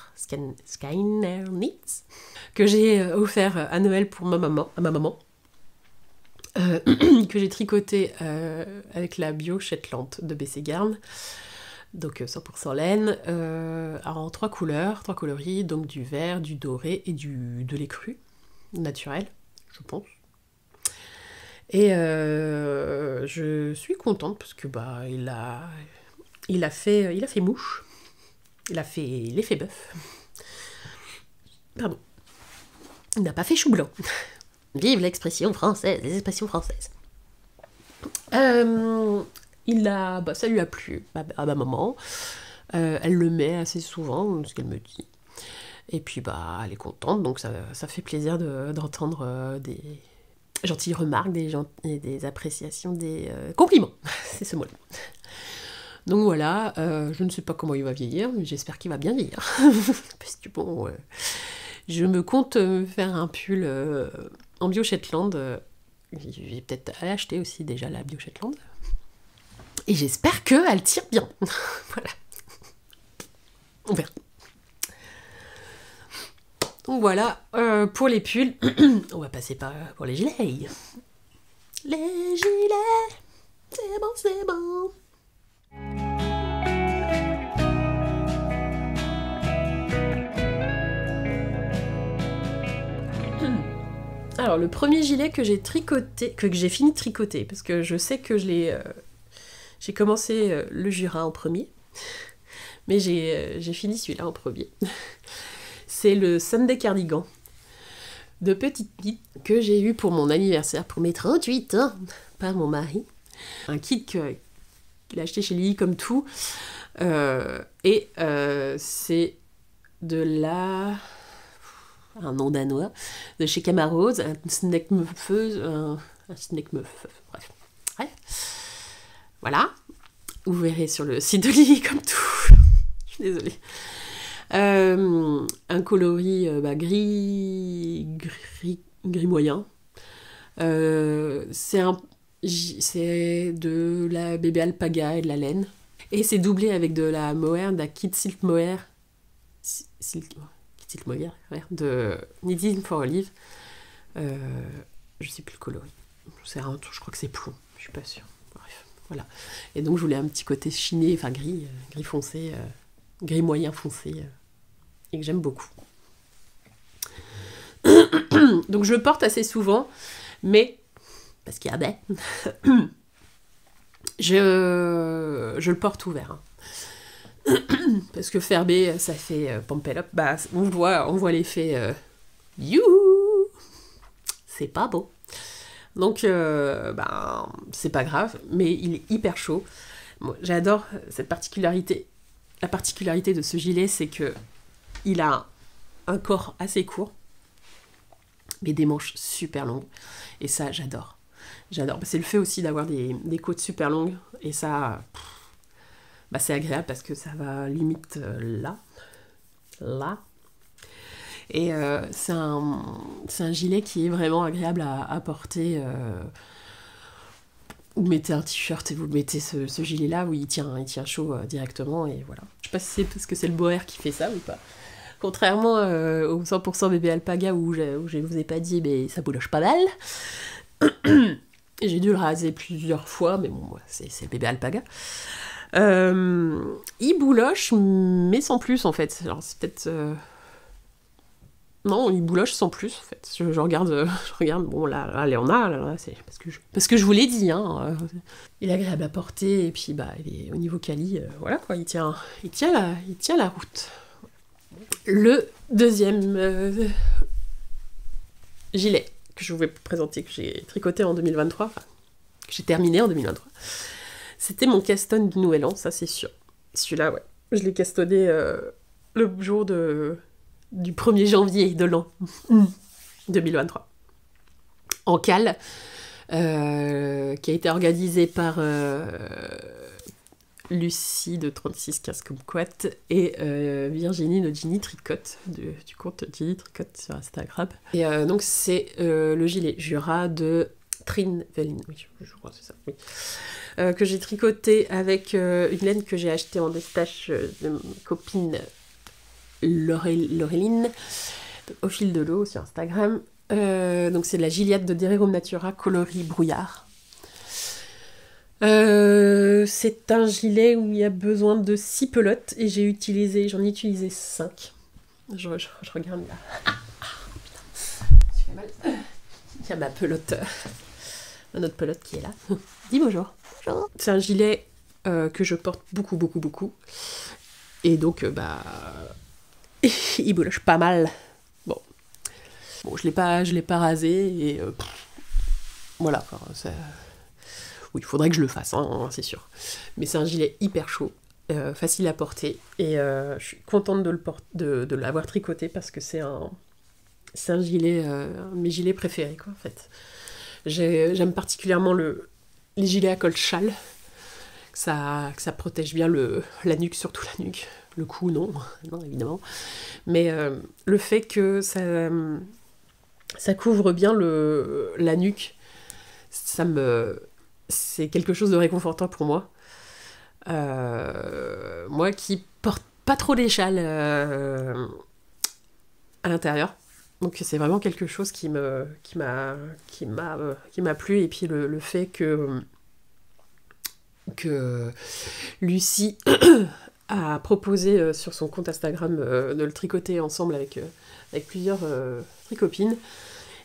Knits, que j'ai offert à Noël pour à ma maman, que j'ai tricoté avec la bio Shetland de BC Garn, donc 100% laine, en 3 coloris, donc du vert, du doré et de l'écru, naturel, je pense. Et je suis contente parce que bah il a fait mouche. Il a fait l'effet bœuf. Pardon. Il n'a pas fait chou blanc. Vive l'expression française, les expressions françaises. Ça lui a plu à ma maman. Elle le met assez souvent, ce qu'elle me dit. Et puis bah elle est contente, donc ça fait plaisir d'entendre des gentilles remarques, des appréciations, des compliments. C'est ce mot-là. Donc voilà, je ne sais pas comment il va vieillir, mais j'espère qu'il va bien vieillir. Parce que bon, je me compte faire un pull en bio Shetland. Je vais peut-être acheter aussi déjà la bio Shetland. Et j'espère qu'elle tire bien. Voilà. On verra. Donc voilà, pour les pulls, on va passer pour les gilets. Les gilets, c'est bon, c'est bon. Alors le premier gilet que j'ai tricoté, que j'ai fini de tricoter, parce que je sais que j'ai commencé le Jura en premier, mais j'ai fini celui-là en premier. C'est le Sunday Cardigan de Petite Pete que j'ai eu pour mon anniversaire, pour mes 38 ans, par mon mari. Un kit qu'il a acheté chez Lily comme tout. Et c'est un nom danois, de chez Camarose, un snackmufeuse, bref. Voilà. Vous verrez sur le site de Lily comme tout. Je suis désolée. Un coloris gris moyen. C'est de la bébé alpaga et de la laine. Et c'est doublé avec de la mohair, de la Kid Silk Mohair. Silk Mohair, de Knitting for Olive. Je sais plus le coloris. Je crois que c'est plomb. je suis pas sûre. Bref, voilà. Et donc je voulais un petit côté chiné, enfin gris foncé, gris moyen foncé, et que j'aime beaucoup. Donc je le porte assez souvent, mais, parce qu'il y a des, je le porte ouvert. Hein. Parce que fermé, ça fait pompel up, bah, on voit l'effet youhou, c'est pas beau. Donc, c'est pas grave, mais il est hyper chaud. Moi, j'adore cette particularité. La particularité de ce gilet, c'est que il a un corps assez court, mais des manches super longues. Et ça, j'adore. J'adore. C'est le fait aussi d'avoir des côtes super longues. Et ça, c'est agréable parce que ça va limite là. Et c'est un gilet qui est vraiment agréable à porter. Vous mettez un t-shirt et vous mettez ce gilet-là où il tient chaud directement. Et voilà. Je sais pas si c'est parce que c'est le boer qui fait ça ou pas. Contrairement au 100% bébé alpaga où je vous ai pas dit, mais ça bouloche pas mal. Et j'ai dû le raser plusieurs fois, mais bon, c'est bébé alpaga. Il bouloche, mais sans plus en fait. Alors c'est peut-être... Non, il bouloche sans plus en fait. Je regarde, bon là il y en a, là, c'est parce que je vous l'ai dit, hein. Il est agréable à porter, et puis il est au niveau quali, voilà quoi, il tient la route. Le deuxième gilet que je voulais présenter, que j'ai tricoté en 2023, enfin, que j'ai terminé en 2023, c'était mon caston du Nouvel An, ça c'est sûr. Celui-là, ouais. Je l'ai castonné le jour du 1er janvier de l'an 2023. En cale, qui a été organisé par Lucie de 3615 Kumquat et Virginie de Ginny Tricotte, du compte Ginny Tricotte sur Instagram. Et donc c'est le gilet Jura de Trin Veline, oui, je crois que c'est ça, oui. Que j'ai tricoté avec une laine que j'ai achetée en destache de ma copine Laureline, au fil de l'eau sur Instagram. Donc c'est de la Gilliatt de Dererum Natura coloris brouillard. C'est un gilet où il y a besoin de 6 pelotes et j'en ai utilisé 5. Je regarde là. Ça fait mal. Il y a ma pelote, une autre pelote qui est là. Dis bonjour. Bonjour. C'est un gilet que je porte beaucoup. Et donc, il bouloche pas mal. Bon, je l'ai pas rasé et voilà. Oui, il faudrait que je le fasse, hein, c'est sûr. Mais c'est un gilet hyper chaud, facile à porter, et je suis contente de l'avoir tricoté parce que c'est un gilet, un de mes gilets préférés, quoi, en fait. J'aime particulièrement les gilets à col châle, que ça protège bien la nuque, surtout la nuque. Le cou, non évidemment. Mais le fait que ça couvre bien la nuque, c'est quelque chose de réconfortant pour moi. Moi qui porte pas trop les châles à l'intérieur. Donc c'est vraiment quelque chose qui m'a plu. Et puis le fait que Lucie a proposé sur son compte Instagram de le tricoter ensemble avec plusieurs tricopines,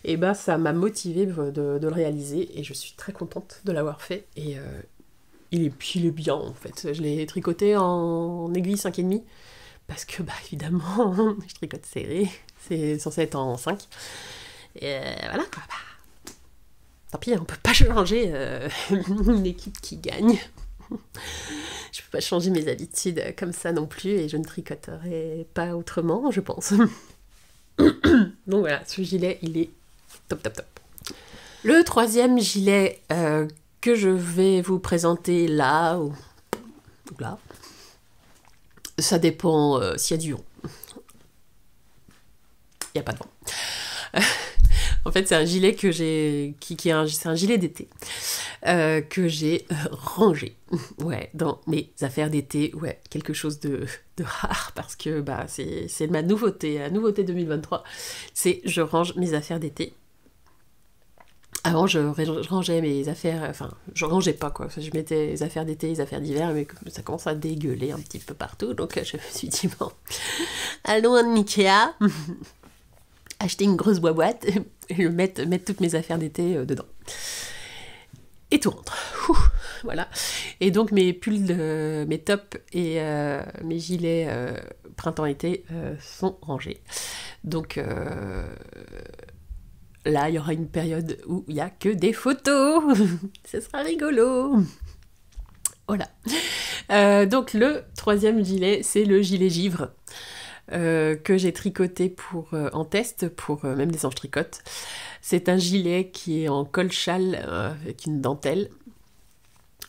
et ça m'a motivée de le réaliser, et je suis très contente de l'avoir fait, et il est bien en fait. Je l'ai tricoté en aiguille 5,5, parce que évidemment je tricote serré, c'est censé être en 5, et voilà quoi, tant pis, on peut pas changer une équipe qui gagne. Je peux pas changer mes habitudes comme ça non plus, et je ne tricoterai pas autrement, je pense. Donc voilà, ce gilet, il est top. Le troisième gilet que je vais vous présenter là, ou là, ça dépend s'il y a du vent. Il n'y a pas de vent. En fait, c'est un gilet que c'est un gilet d'été que j'ai rangé, dans mes affaires d'été, quelque chose de rare, parce que c'est ma nouveauté, la nouveauté 2023, c'est je range mes affaires d'été. Avant, je rangeais mes affaires, enfin, je rangeais pas quoi, je mettais les affaires d'été, les affaires d'hiver, mais ça commence à dégueuler un petit peu partout, donc je me suis dit, bon, allons en Ikea, acheter une grosse boîte, et mettre toutes mes affaires d'été dedans. Et tout rentre. Ouh, voilà. Et donc mes pulls, mes tops et mes gilets printemps-été sont rangés. Donc là, il y aura une période où il n'y a que des photos. Ce sera rigolo. Voilà. Donc le troisième gilet, c'est le gilet givre que j'ai tricoté en test pour même des anges tricotes. C'est un gilet qui est en col-châle avec une dentelle.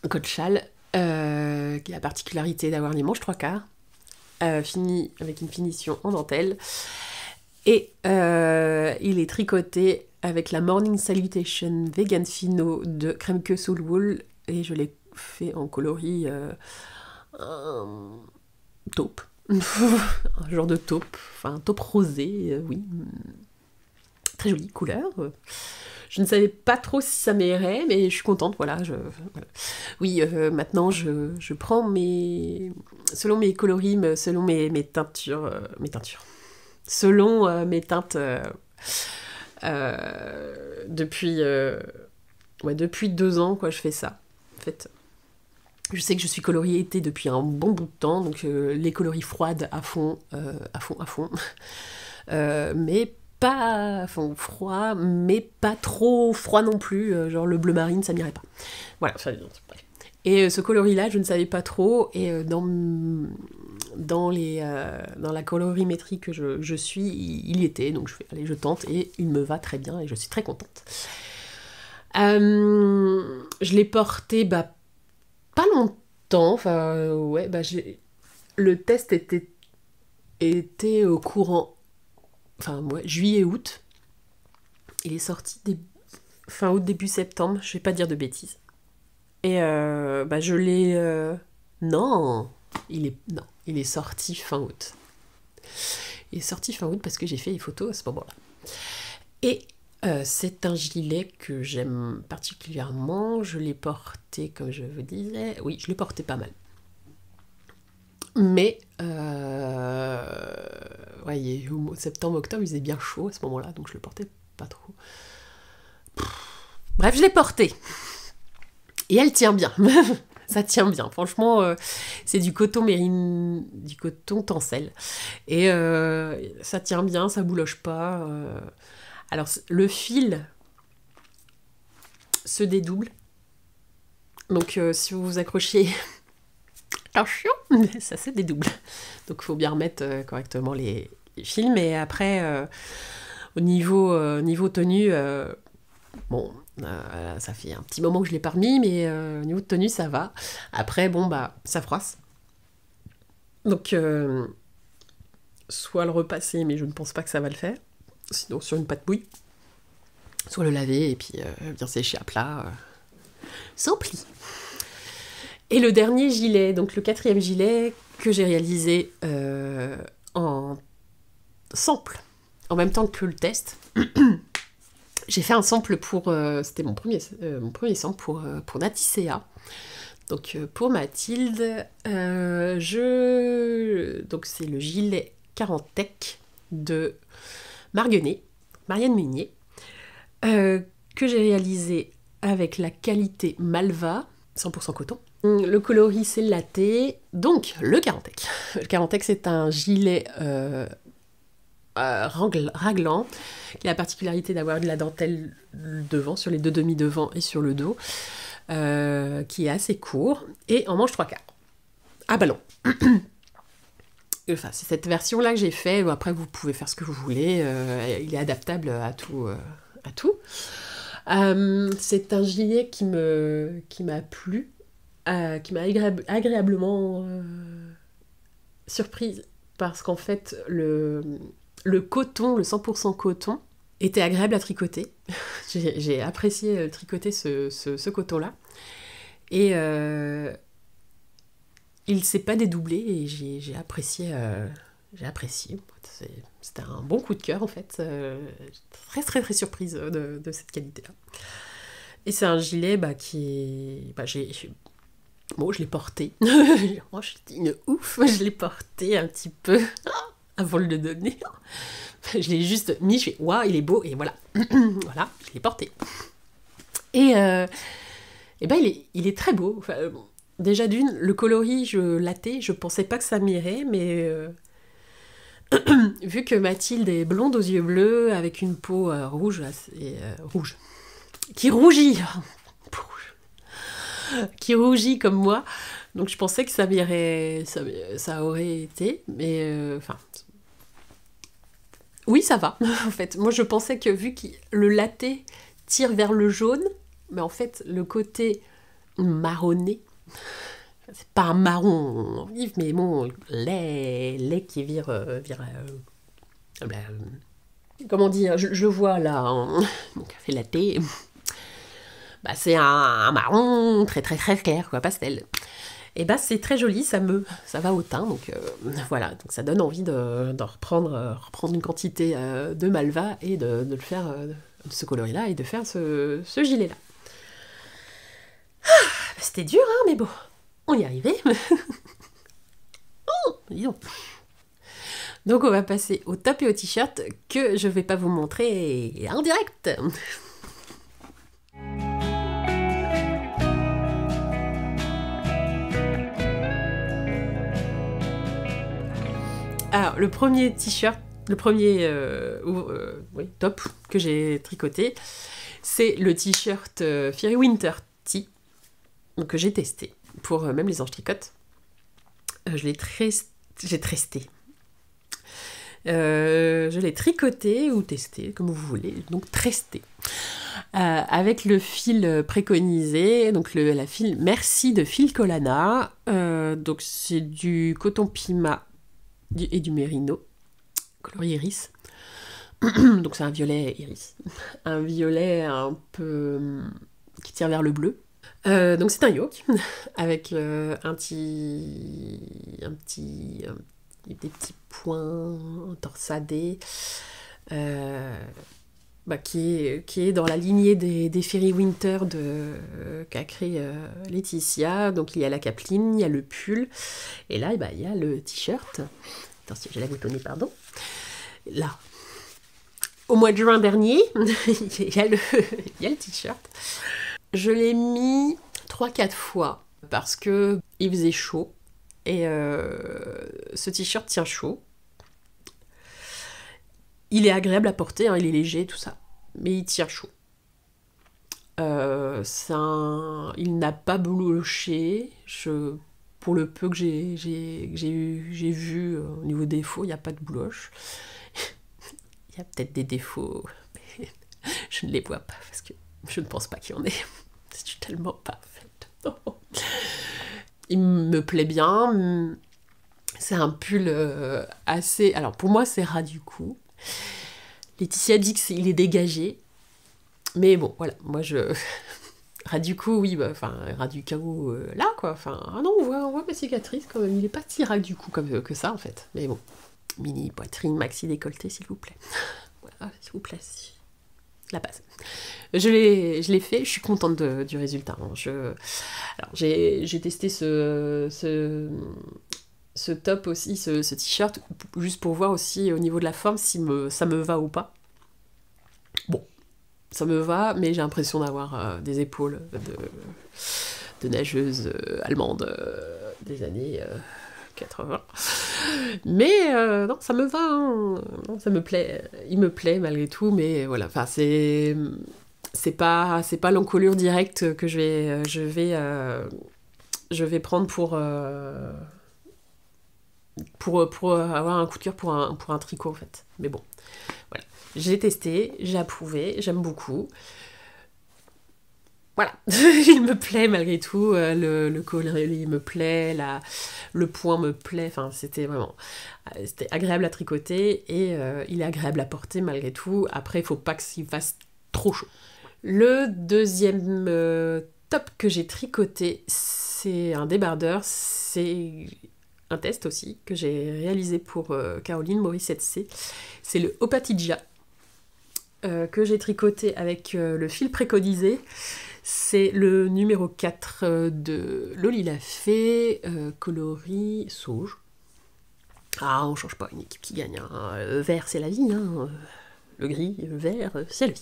Col-châle qui a la particularité d'avoir les manches 3/4 fini avec une finition en dentelle. Et il est tricoté avec la Morning Salutation Vegan Fino de Kremke Soul Wool et je l'ai fait en coloris taupe. Un genre de taupe, enfin taupe rosé, oui. Très jolie couleur. Je ne savais pas trop si ça m'irait, mais je suis contente, voilà. Oui, maintenant je prends selon mes coloris, selon mes teintures, selon mes teintes depuis 2 ans, quoi, je fais ça. En fait, je sais que je suis coloris été depuis un bon bout de temps, donc les coloris froides à fond, mais pas froid, mais pas trop froid non plus, genre le bleu marine, ça m'irait pas. Voilà, et ce coloris-là, je ne savais pas trop, et dans la colorimétrie que je suis, il y était, donc je fais, allez, je tente, et il me va très bien, et je suis très contente. Je l'ai porté, pas longtemps, enfin, ouais, le test était au courant, enfin, ouais, juillet-août. Il est sorti fin août, début septembre, je vais pas dire de bêtises. Et je l'ai... Non, il est sorti fin août. Il est sorti fin août parce que j'ai fait les photos à ce moment-là. Et c'est un gilet que j'aime particulièrement. Je l'ai porté, comme je vous disais. Oui, je l'ai porté pas mal. Mais, ouais, au mois de septembre, octobre, il faisait bien chaud à ce moment-là, donc je le portais pas trop. Bref, je l'ai porté. Et elle tient bien. Ça tient bien. Franchement, c'est du coton tencel. Et ça tient bien, ça bouloche pas. Alors, le fil se dédouble. Donc, si vous vous accrochez... Attention, ça se dédouble. Donc, il faut bien remettre correctement les fils. Mais après, au niveau tenue... bon, ça fait un petit moment que je l'ai pas remis, mais au niveau de tenue, ça va. Après, bon, ça froisse. Donc, soit le repasser, mais je ne pense pas que ça va le faire. Sinon, sur une pâte bouille. Soit le laver et puis bien sécher à plat. Sans pli. Et le dernier gilet, donc le 4e gilet que j'ai réalisé en sample, en même temps que le test. J'ai fait un sample c'était mon premier sample pour Naticea. Donc pour Mathilde, donc c'est le gilet Carantec de Marianne Meunier, que j'ai réalisé avec la qualité Malva, 100% coton. Le coloris c'est latte, donc le Carantec. Le Carantec c'est un gilet raglant, qui a la particularité d'avoir de la dentelle devant, sur les 2 demi-devants et sur le dos, qui est assez court, et en manche 3/4. Ah bah non. Enfin, c'est cette version-là que j'ai fait. Après, vous pouvez faire ce que vous voulez. Il est adaptable à tout. C'est un gilet qui m'a plu, qui m'a agréablement surprise, parce qu'en fait, le coton, le 100% coton, était agréable à tricoter. J'ai apprécié tricoter ce coton-là. Et il ne s'est pas dédoublé et j'ai apprécié j'ai apprécié. C'était un bon coup de cœur en fait. Très très très surprise de cette qualité-là. Et c'est un gilet qui est... Bon, je l'ai porté. Moi, je suis une ouf. Je l'ai porté un petit peu avant de le donner. Je l'ai juste mis, je fais waouh, il est beau, et voilà. Voilà, je l'ai porté. Et il est très beau. Enfin, déjà d'une, le coloris, je laté, je pensais pas que ça m'irait, mais vu que Mathilde est blonde aux yeux bleus, avec une peau rouge, rouge, qui rougit, qui rougit comme moi, donc je pensais que ça m'irait, ça aurait été, mais enfin... oui, ça va, en fait. Moi, je pensais que vu que le laté tire vers le jaune, mais en fait, le côté marronné, c'est pas un marron vif, mais bon, lait qui vire... comment dire, je le vois là, mon café laté, c'est un marron très très très clair, quoi, pastel. Et c'est très joli, ça va au teint, donc voilà, donc ça donne envie de reprendre une quantité de Malva et de le faire, de ce coloris-là, et de faire ce gilet-là. C'était dur, hein, mais bon, on y arrivait. Oh, dis donc on va passer au top et au t-shirt que je vais pas vous montrer en direct. Alors, le premier t-shirt, le premier top que j'ai tricoté, c'est le t-shirt Fairy Winter Tea, donc que j'ai testé pour même les anges tricote. J'ai tresté. Je l'ai tricoté ou testé, comme vous voulez, donc tresté. Avec le fil préconisé, donc la file Merci de Fil Colana. Donc c'est du coton pima et du mérino, coloris iris. Donc c'est un violet iris. Un violet un peu qui tire vers le bleu. Donc c'est un yoke avec des petits points torsadés qui est dans la lignée des Fairy Winter qu'a créé Laetitia. Donc il y a la capeline, il y a le pull, et là il y a le t-shirt. Attention, j'ai la boutonnée, pardon. Là, au mois de juin dernier, il y a le t-shirt. Je l'ai mis 3-4 fois parce que il faisait chaud, et ce t-shirt tient chaud. Il est agréable à porter, hein, il est léger, tout ça, mais il tient chaud. Il n'a pas bouloché. Pour le peu que j'ai vu au niveau défaut, il n'y a pas de bouloche. Il y a peut-être des défauts, mais je ne les vois pas parce que je ne pense pas qu'il y en ait. C'est tellement parfaite. Il me plaît bien. C'est un pull assez... Alors pour moi, c'est ras du cou. Laetitia dit qu'il est dégagé. Mais bon, voilà, moi je... ras du cou, oui, ras du cou, là, quoi. Enfin, ah non, on voit ma cicatrice quand même. Il est pas si ras du cou que ça, en fait. Mais bon, mini poitrine, maxi décolleté, s'il vous plaît. Voilà, s'il vous plaît, la base. Je l'ai fait, je suis contente du résultat. Hein. Alors, j'ai testé ce top aussi, ce t-shirt, juste pour voir aussi au niveau de la forme si ça me va ou pas. Bon, ça me va, mais j'ai l'impression d'avoir des épaules de nageuse allemande des années 80. Mais non, ça me va, hein. Non, ça me plaît, il me plaît malgré tout, mais voilà, enfin c'est pas l'encolure directe que je vais prendre pour avoir un coup de cœur pour un tricot, en fait. Mais bon, voilà. J'ai testé, j'ai approuvé, j'aime beaucoup. Voilà, il me plaît malgré tout, le coloris me plaît, le point me plaît, enfin c'était agréable à tricoter, et il est agréable à porter malgré tout. Après, il faut pas qu'il fasse trop chaud. Le deuxième top que j'ai tricoté, c'est un débardeur, c'est un test aussi que j'ai réalisé pour Caroline Morissette-C. C'est le Opatija que j'ai tricoté avec le fil préconisé. C'est le numéro 4 de Loli la Fée, coloris sauge. Ah, on change pas une équipe qui gagne. Hein. Vert, c'est la vie. Hein. Le gris, le vert, c'est la vie.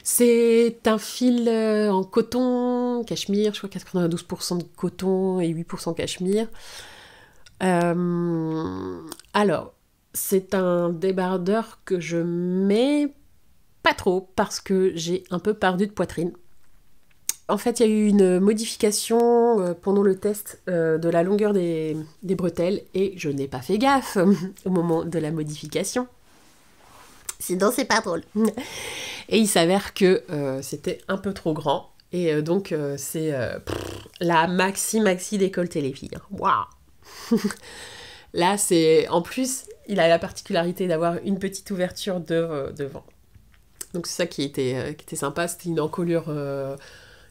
C'est un fil en coton, cachemire, je crois 92% de coton et 8% cachemire. Alors, c'est un débardeur que je mets pas trop parce que j'ai un peu perdu de poitrine. En fait, il y a eu une modification pendant le test de la longueur des bretelles et je n'ai pas fait gaffe au moment de la modification. Sinon, c'est pas drôle. Et il s'avère que c'était un peu trop grand. Et donc, c'est la maxi décolleté, les filles. Waouh. Là, c'est... En plus, il a la particularité d'avoir une petite ouverture devant. Donc, c'est ça qui était sympa. C'était une encolure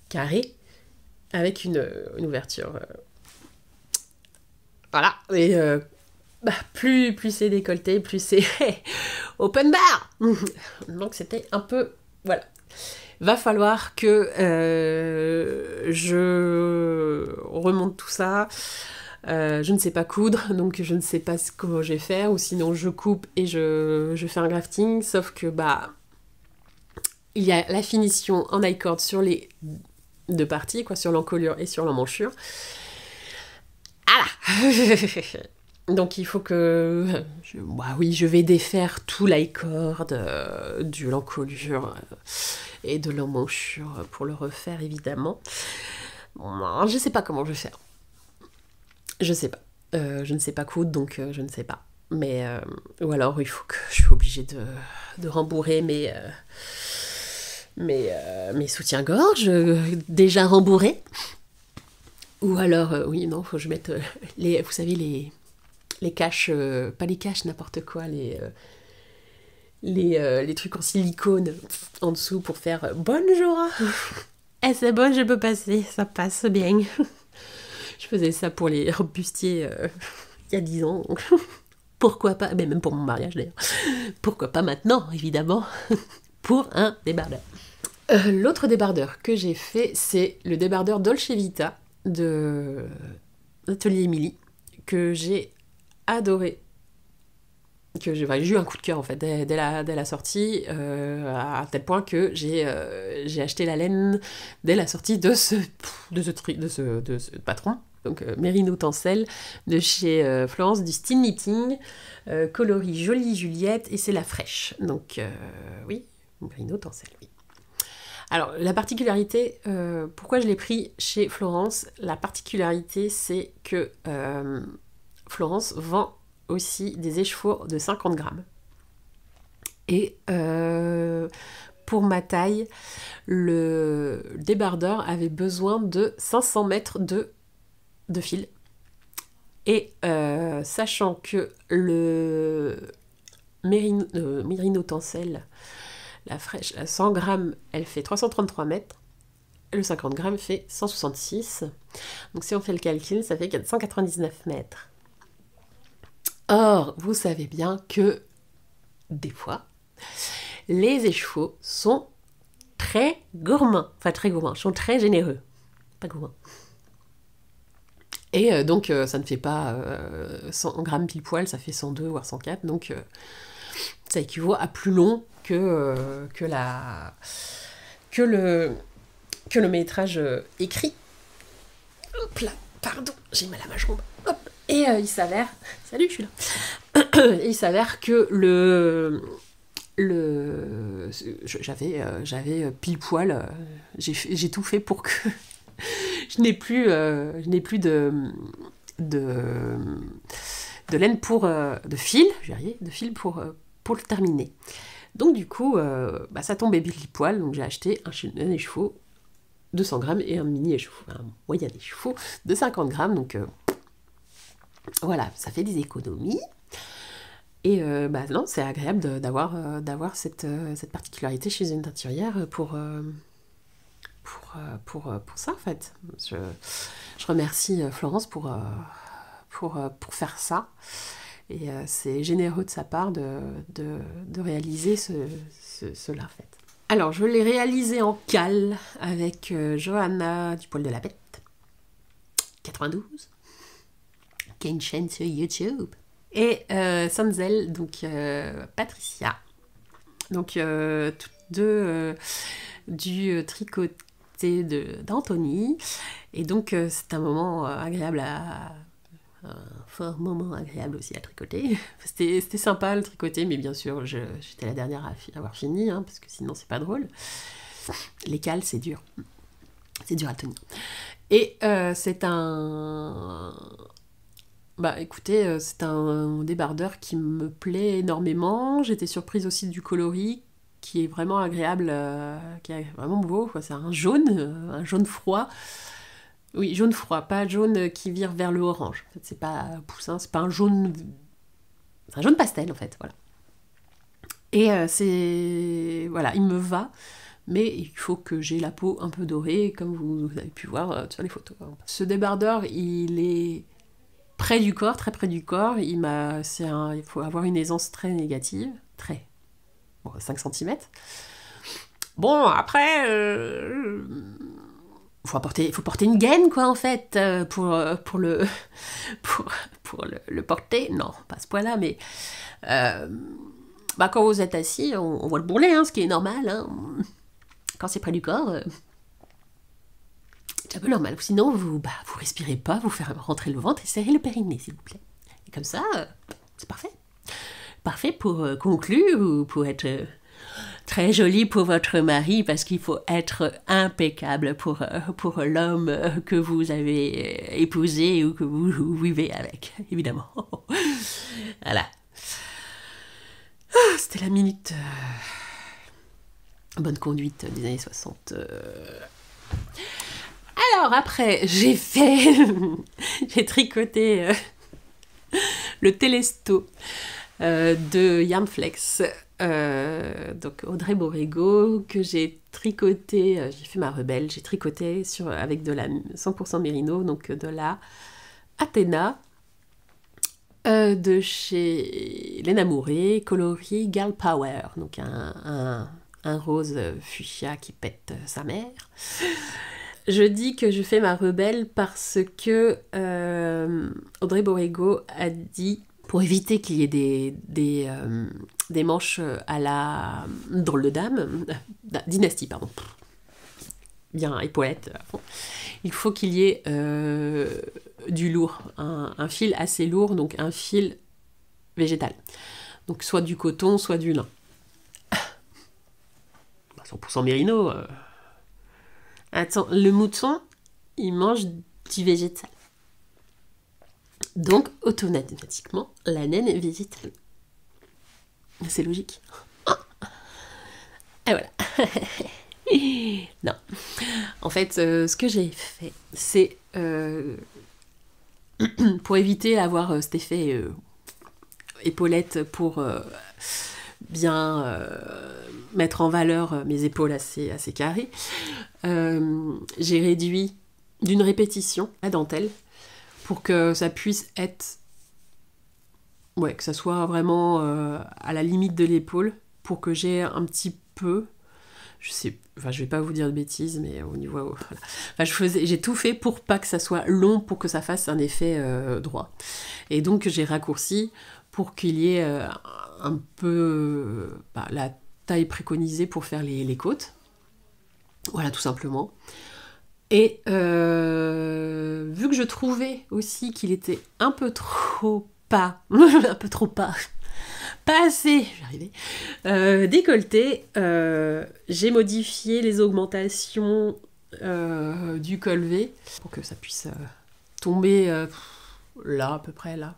carrée avec une ouverture. Voilà. Et plus c'est décolleté, plus c'est open bar. Donc, c'était un peu... Voilà. Va falloir que je remonte tout ça. Je ne sais pas coudre, donc je ne sais pas comment je vais faire, ou sinon je coupe et je fais un grafting, sauf que il y a la finition en I-cord sur les deux parties, quoi, sur l'encolure et sur l'emmanchure. Voilà. Donc il faut que... je vais défaire tout l'i-cord, de l'encolure et de l'emmanchure pour le refaire, évidemment. Bon, je sais pas comment je vais faire. Je sais pas. Je ne sais pas coudre, donc je ne sais pas. Mais, ou alors il faut que je suis obligée de rembourrer mes soutiens-gorge déjà rembourrés. Ou alors, oui, non, faut que je mette vous savez, les caches, pas les caches, n'importe quoi, les trucs en silicone en dessous pour faire bonjour. Eh, c'est bon, je peux passer, ça passe bien. Je faisais ça pour les robes bustiers il y a 10 ans. Pourquoi pas, mais même pour mon mariage d'ailleurs. Pourquoi pas maintenant, évidemment, pour un débardeur. L'autre débardeur que j'ai fait, c'est le débardeur Dolce Vita de Atelier Émilie, que j'ai adoré. J'ai eu un coup de cœur en fait dès la sortie, à tel point que j'ai acheté la laine dès la sortie de ce patron, donc Mérino Tencel de chez Florence du Style Knitting, coloris Jolie Juliette, et c'est la fraîche. Donc oui, Mérino Tencel, oui. Alors la particularité, pourquoi je l'ai pris chez Florence, la particularité c'est que Florence vend aussi des écheveaux de 50 grammes. Et pour ma taille, le débardeur avait besoin de 500 mètres de fil. Et sachant que le Mérino Tencel, la fraîche, à 100 grammes, elle fait 333 mètres. Le 50 grammes fait 166. Donc si on fait le calcul, ça fait 499 mètres. Or, vous savez bien que, des fois, les écheveaux sont très gourmands. Enfin, très gourmands, sont très généreux. Pas gourmands. Et donc, ça ne fait pas 100 grammes pile poil, ça fait 102 voire 104. Donc, ça équivaut à plus long que le métrage écrit. Hop là, pardon, j'ai mal à ma jambe. Hop. Et il s'avère... Salut, je suis là. Il s'avère que j'avais pile poil... j'ai tout fait pour que je n'ai plus de laine pour... de fil, de fil pour le terminer. Donc du coup, ça tombait pile poil, donc j'ai acheté un écheveau de 100 grammes et un mini écheveau, un moyen écheveau de 50 grammes, donc... Voilà, ça fait des économies. Et non, c'est agréable d'avoir cette particularité chez une teinturière pour ça, en fait. Je Je remercie Florence pour faire ça. Et c'est généreux de sa part de réaliser cela, en fait. Alors, je l'ai réalisé en cale avec Johanna du Poil de la Bête, 92, qui a une chaîne sur YouTube. Et Sanzel, donc Patricia. Donc, toutes deux du tricoté d'Anthony. Et donc, c'est un moment agréable un fort moment agréable aussi à tricoter. C'était sympa le tricoter, mais bien sûr, j'étais la dernière à avoir fini, hein, parce que sinon c'est pas drôle. Les cales, c'est dur. C'est dur à tenir. Et c'est un... Bah écoutez, c'est un débardeur qui me plaît énormément. J'étais surprise aussi du coloris, qui est vraiment agréable, qui est vraiment beau. C'est un jaune froid. Oui, jaune froid, pas jaune qui vire vers le orange. En fait, c'est pas poussin, c'est pas un jaune... C'est un jaune pastel, en fait, voilà. Et c'est... Voilà, il me va, mais il faut que j'ai la peau un peu dorée, comme vous avez pu voir sur les photos. Ce débardeur, il est près du corps, très près du corps. Il faut avoir une aisance très négative, très... Bon, 5 cm. Bon, après... faut porter une gaine, quoi, en fait, pour le porter. Non, pas à ce point-là, mais quand vous êtes assis, on voit le bourrelet, hein, ce qui est normal. Hein. Quand c'est près du corps, c'est un peu normal. Sinon, vous respirez pas, vous faites rentrer le ventre et serrer le périnée, s'il vous plaît. Et comme ça, c'est parfait. Parfait pour conclure ou pour être... très joli pour votre mari, parce qu'il faut être impeccable pour l'homme que vous avez épousé ou que vous vivez avec, évidemment. Voilà. C'était la minute bonne conduite des années 60. Alors après, j'ai tricoté le Télesto de Yarnflex. Donc Audrey Borrego, que j'ai tricoté, j'ai fait ma rebelle, j'ai tricoté avec de la 100% mérino, donc de la Athéna, de chez Léna Mouret, coloris Girl Power, donc un rose fuchsia qui pète sa mère. Je dis que je fais ma rebelle parce que Audrey Borrego a dit, pour éviter qu'il y ait des manches à la drôle de dame, dynastie, pardon, bien épaulette, il faut qu'il y ait du lourd, un fil assez lourd, donc un fil végétal. Donc soit du coton, soit du lin. 100% mérino. Attends, le mouton, il mange du végétal. Donc, automatiquement, la naine est végétale. C'est logique. Et voilà. Non. En fait, ce que j'ai fait, c'est... pour éviter d'avoir cet effet épaulette, pour bien mettre en valeur mes épaules assez carrées, j'ai réduit d'une répétition la dentelle, pour que ça puisse être... Ouais, que ça soit vraiment à la limite de l'épaule, pour que j'ai un petit peu... je vais pas vous dire de bêtises, mais au niveau... Voilà. J'ai tout fait pour pas que ça soit long, pour que ça fasse un effet droit. Et donc j'ai raccourci pour qu'il y ait un peu la taille préconisée pour faire les côtes. Voilà, tout simplement. Et vu que je trouvais aussi qu'il était un peu trop pas assez, je vais arriver, décolleté, j'ai modifié les augmentations du col V pour que ça puisse tomber là, à peu près là.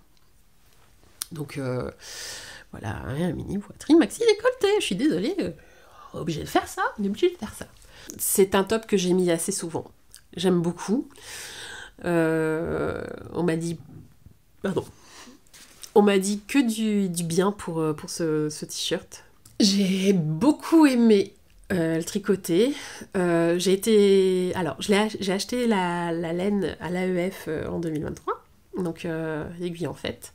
Donc voilà, un mini poitrine maxi décolleté. Je suis désolée, on est obligé de faire ça, C'est un top que j'ai mis assez souvent. J'aime beaucoup. On m'a dit que du bien pour ce t-shirt. J'ai beaucoup aimé le tricoter. Alors, j'ai acheté la laine à l'AEF en 2023, donc l'aiguille en fait,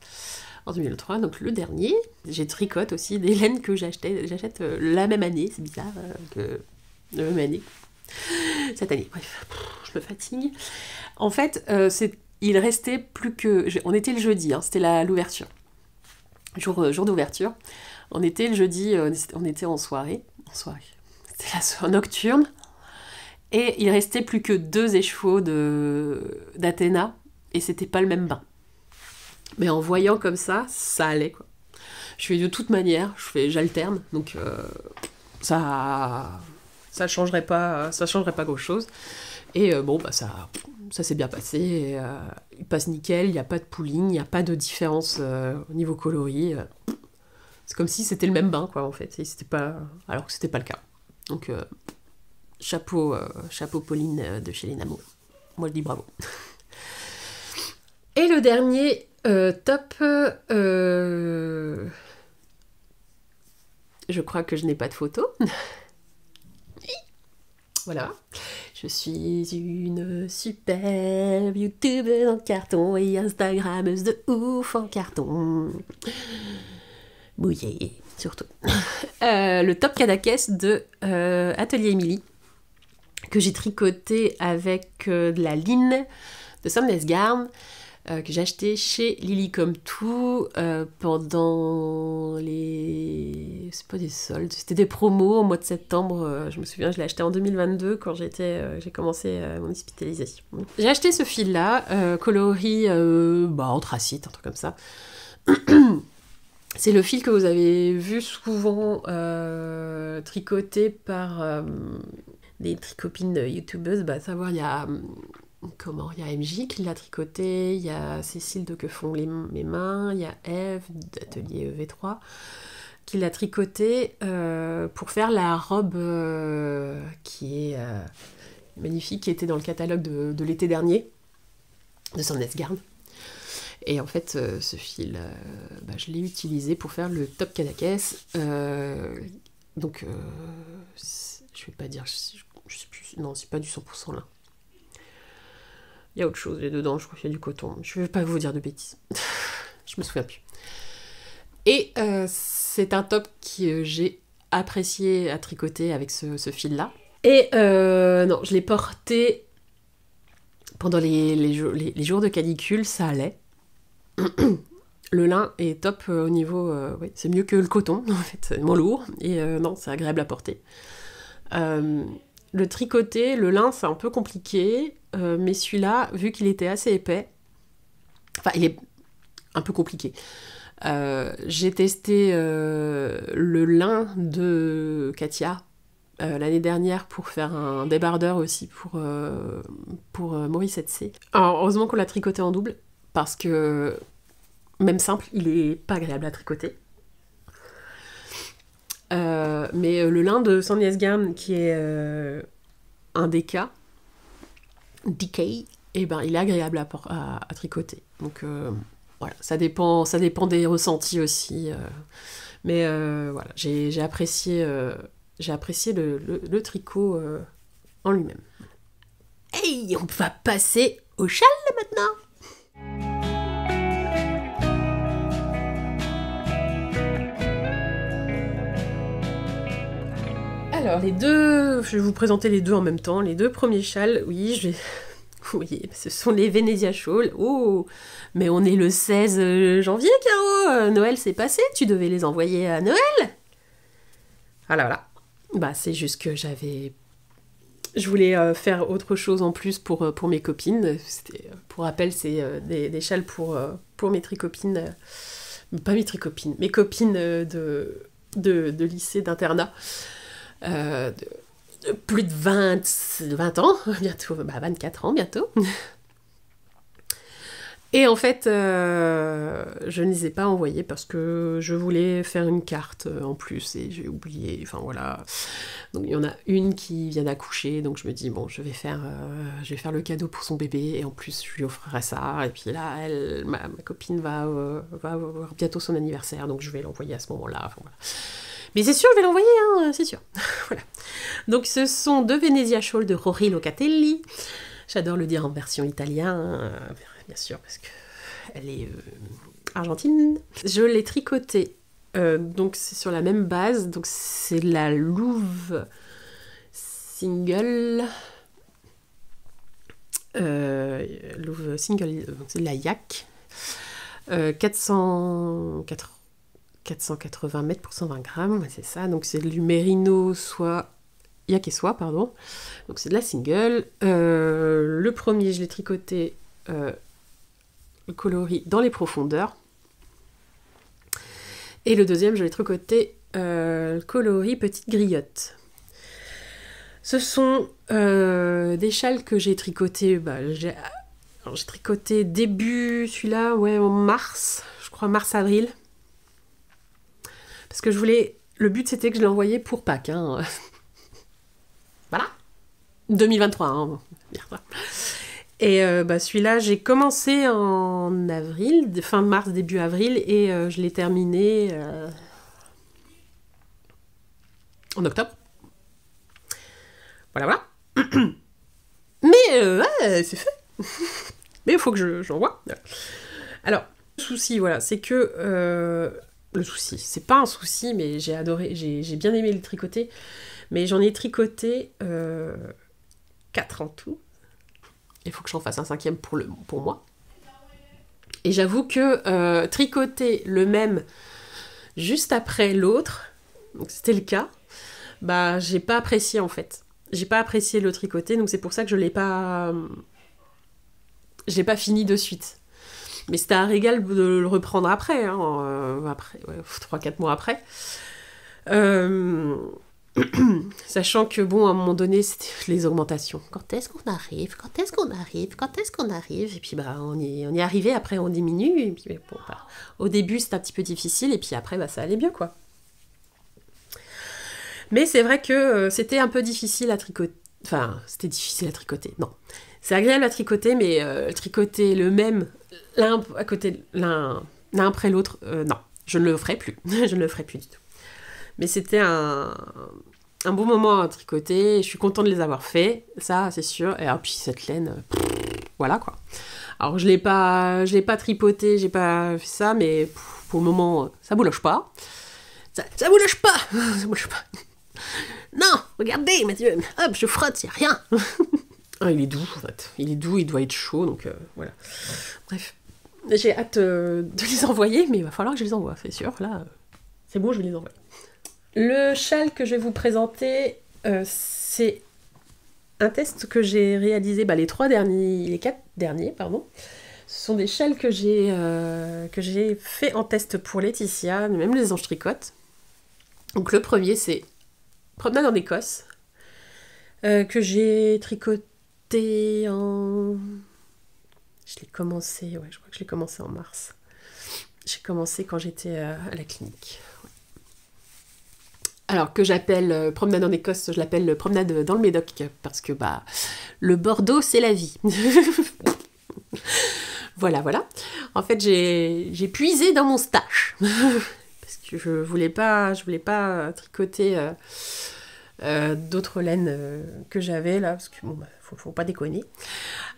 en 2023, donc le dernier. J'ai tricote aussi des laines que j'achète la même année, c'est bizarre que la même année. Cette année, bref, je me fatigue. En fait, il restait plus que... On était le jeudi, hein, c'était l'ouverture. Jour d'ouverture. On était le jeudi, on était en soirée. C'était la soirée nocturne. Et il restait plus que 2 échevaux d'Athéna. Et c'était pas le même bain. Mais en voyant comme ça allait, quoi. Je fais de toute manière, j'alterne. Donc ça changerait pas grand chose. Et bon, bah ça s'est bien passé. Et, il passe nickel, il n'y a pas de pooling, il n'y a pas de différence au niveau coloris. C'est comme si c'était le même bain, quoi, en fait. Alors que c'était pas le cas. Donc, chapeau Pauline de chez Lenamo. Moi, je dis bravo. Et le dernier top... je crois que je n'ai pas de photo. Voilà. Je suis une superbe youtubeuse en carton et instagrammeuse de ouf en carton. Mouillée, surtout. Le top Cadaqués de Atelier Émilie, que j'ai tricoté avec de la ligne de Somnesgarn, que j'ai acheté chez Lily Comme Tout pendant les... C'est pas des soldes, c'était des promos au mois de septembre. Je me souviens, je l'ai acheté en 2022 quand j'ai commencé mon hospitalisation. J'ai acheté ce fil-là, coloris anthracite, un truc comme ça. C'est le fil que vous avez vu souvent tricoté par des tricopines youtubeuses, savoir il y a MJ qui l'a tricoté, il y a Cécile de Que font mes mains, il y a Eve d'Atelier V3 qui l'a tricoté pour faire la robe qui est magnifique, qui était dans le catalogue de l'été dernier de Somnesgarn. Et en fait, ce fil, je l'ai utilisé pour faire le top Cadaqués. Donc, je vais pas dire, je sais plus, non, c'est pas du 100% là. Il y a autre chose dedans, je crois qu'il y a du coton. Je vais pas vous dire de bêtises. Je me souviens plus. Et c'est un top que j'ai apprécié à tricoter avec ce fil-là. Et non, je l'ai porté pendant les jours de canicule, ça allait. Le lin est top au niveau... oui, c'est mieux que le coton, en fait, c'est moins lourd. Et non, c'est agréable à porter. Le tricoté, le lin, c'est un peu compliqué. Mais celui-là, vu qu'il était assez épais... Enfin, il est un peu compliqué. J'ai testé le lin de Katia l'année dernière pour faire un débardeur aussi pour Maurice Etsy. Alors, heureusement qu'on l'a tricoté en double, parce que même simple, il est pas agréable à tricoter. Mais le lin de Somnesgarn, qui est un DK, et ben il est agréable à tricoter. Donc voilà, ça dépend des ressentis aussi. Mais voilà, j'ai apprécié le tricot en lui-même. Hey, on va passer au châle maintenant. Alors, je vais vous présenter les deux en même temps. Les deux premiers châles, oui, oui, ce sont les Venezia Shawl. Oh, mais on est le 16 janvier, Caro. Noël s'est passé, tu devais les envoyer à Noël. Voilà. C'est juste que je voulais faire autre chose en plus pour mes copines. Pour rappel, c'est des châles pour mes tricopines. Pas mes tricopines, mes copines de lycée, d'internat. De plus de 20 ans, bientôt, 24 ans bientôt. Et en fait, je ne les ai pas envoyés parce que je voulais faire une carte en plus et j'ai oublié, enfin voilà. Donc il y en a une qui vient d'accoucher, donc je me dis, bon, je vais faire le cadeau pour son bébé et en plus je lui offrirai ça. Et puis là, ma copine va avoir bientôt son anniversaire, donc je vais l'envoyer à ce moment-là. Enfin, voilà. Mais c'est sûr, je vais l'envoyer, hein, c'est sûr. Voilà. Donc ce sont deux Venezia Shawl de Rory Locatelli. J'adore le dire en version italien, bien sûr, parce qu'elle est argentine. Je l'ai tricoté, donc c'est sur la même base, donc c'est la Louve Single. Louve Single, c'est de la Yak. 480 mètres pour 120 grammes, c'est ça. Donc c'est du mérino, soit yak et soie, pardon. Donc c'est de la single. Le premier, je l'ai tricoté le coloris dans les profondeurs. Et le deuxième, je l'ai tricoté coloris petite griotte. Ce sont des châles que j'ai tricotés. J'ai tricoté début, celui-là, ouais, en mars, je crois mars-avril. Parce que je voulais... Le but, c'était que je l'envoyais pour Pâques. Hein. Voilà. 2023, hein. Et celui-là, j'ai commencé en avril, fin mars, début avril, et je l'ai terminé en octobre. Voilà. Mais, ouais, c'est fait. Mais il faut que j'envoie. Alors, le souci, voilà, c'est que... le souci, c'est pas un souci, mais j'ai adoré, j'ai bien aimé le tricoter, mais j'en ai tricoté 4 en tout. Il faut que j'en fasse un 5e pour moi. Et j'avoue que tricoter le même juste après l'autre, donc c'était le cas, j'ai pas apprécié en fait. J'ai pas apprécié le tricoter, donc c'est pour ça que je l'ai pas fini de suite. Mais c'était un régal de le reprendre après, après 3-4 mois après. Sachant que, bon, à un moment donné, c'était les augmentations. Quand est-ce qu'on arrive? Et puis, on y est arrivé, après on diminue. Et puis, bon, au début, c'était un petit peu difficile, et puis après, ça allait bien, quoi. Mais c'est vrai que c'était un peu difficile à tricoter. Enfin, c'était difficile à tricoter, non. C'est agréable à tricoter, mais tricoter le même, l'un à côté, l'un après l'autre, non, je ne le ferai plus. Je ne le ferai plus du tout. Mais c'était un bon moment à tricoter, je suis contente de les avoir faits, ça c'est sûr. Et puis cette laine, voilà quoi. Alors je l'ai pas tripoté, j'ai pas fait ça, mais pour le moment, ça bouloche pas. Ça bouloche pas. Ça bouloche pas. Non, regardez, Mathieu, hop, je frotte, y a rien. Il est doux, en fait. Il est doux, il doit être chaud, donc voilà. Bref. J'ai hâte de les envoyer, mais il va falloir que je les envoie, c'est sûr. Là, c'est bon, je vais les envoyer. Le châle que je vais vous présenter, c'est un test que j'ai réalisé, les 4 derniers, pardon. Ce sont des châles que j'ai fait en test pour Laetitia, même les anges tricotent. Donc le premier, c'est Promenade en Écosse, que j'ai tricoté en... Je l'ai commencé, ouais, je crois que je l'ai commencé en mars. J'ai commencé quand j'étais à la clinique. Ouais. Alors que j'appelle Promenade en Écosse, je l'appelle Promenade dans le Médoc, parce que le Bordeaux, c'est la vie. Voilà. En fait, j'ai puisé dans mon stash. Parce que je voulais pas tricoter d'autres laines que j'avais là, parce que faut pas déconner.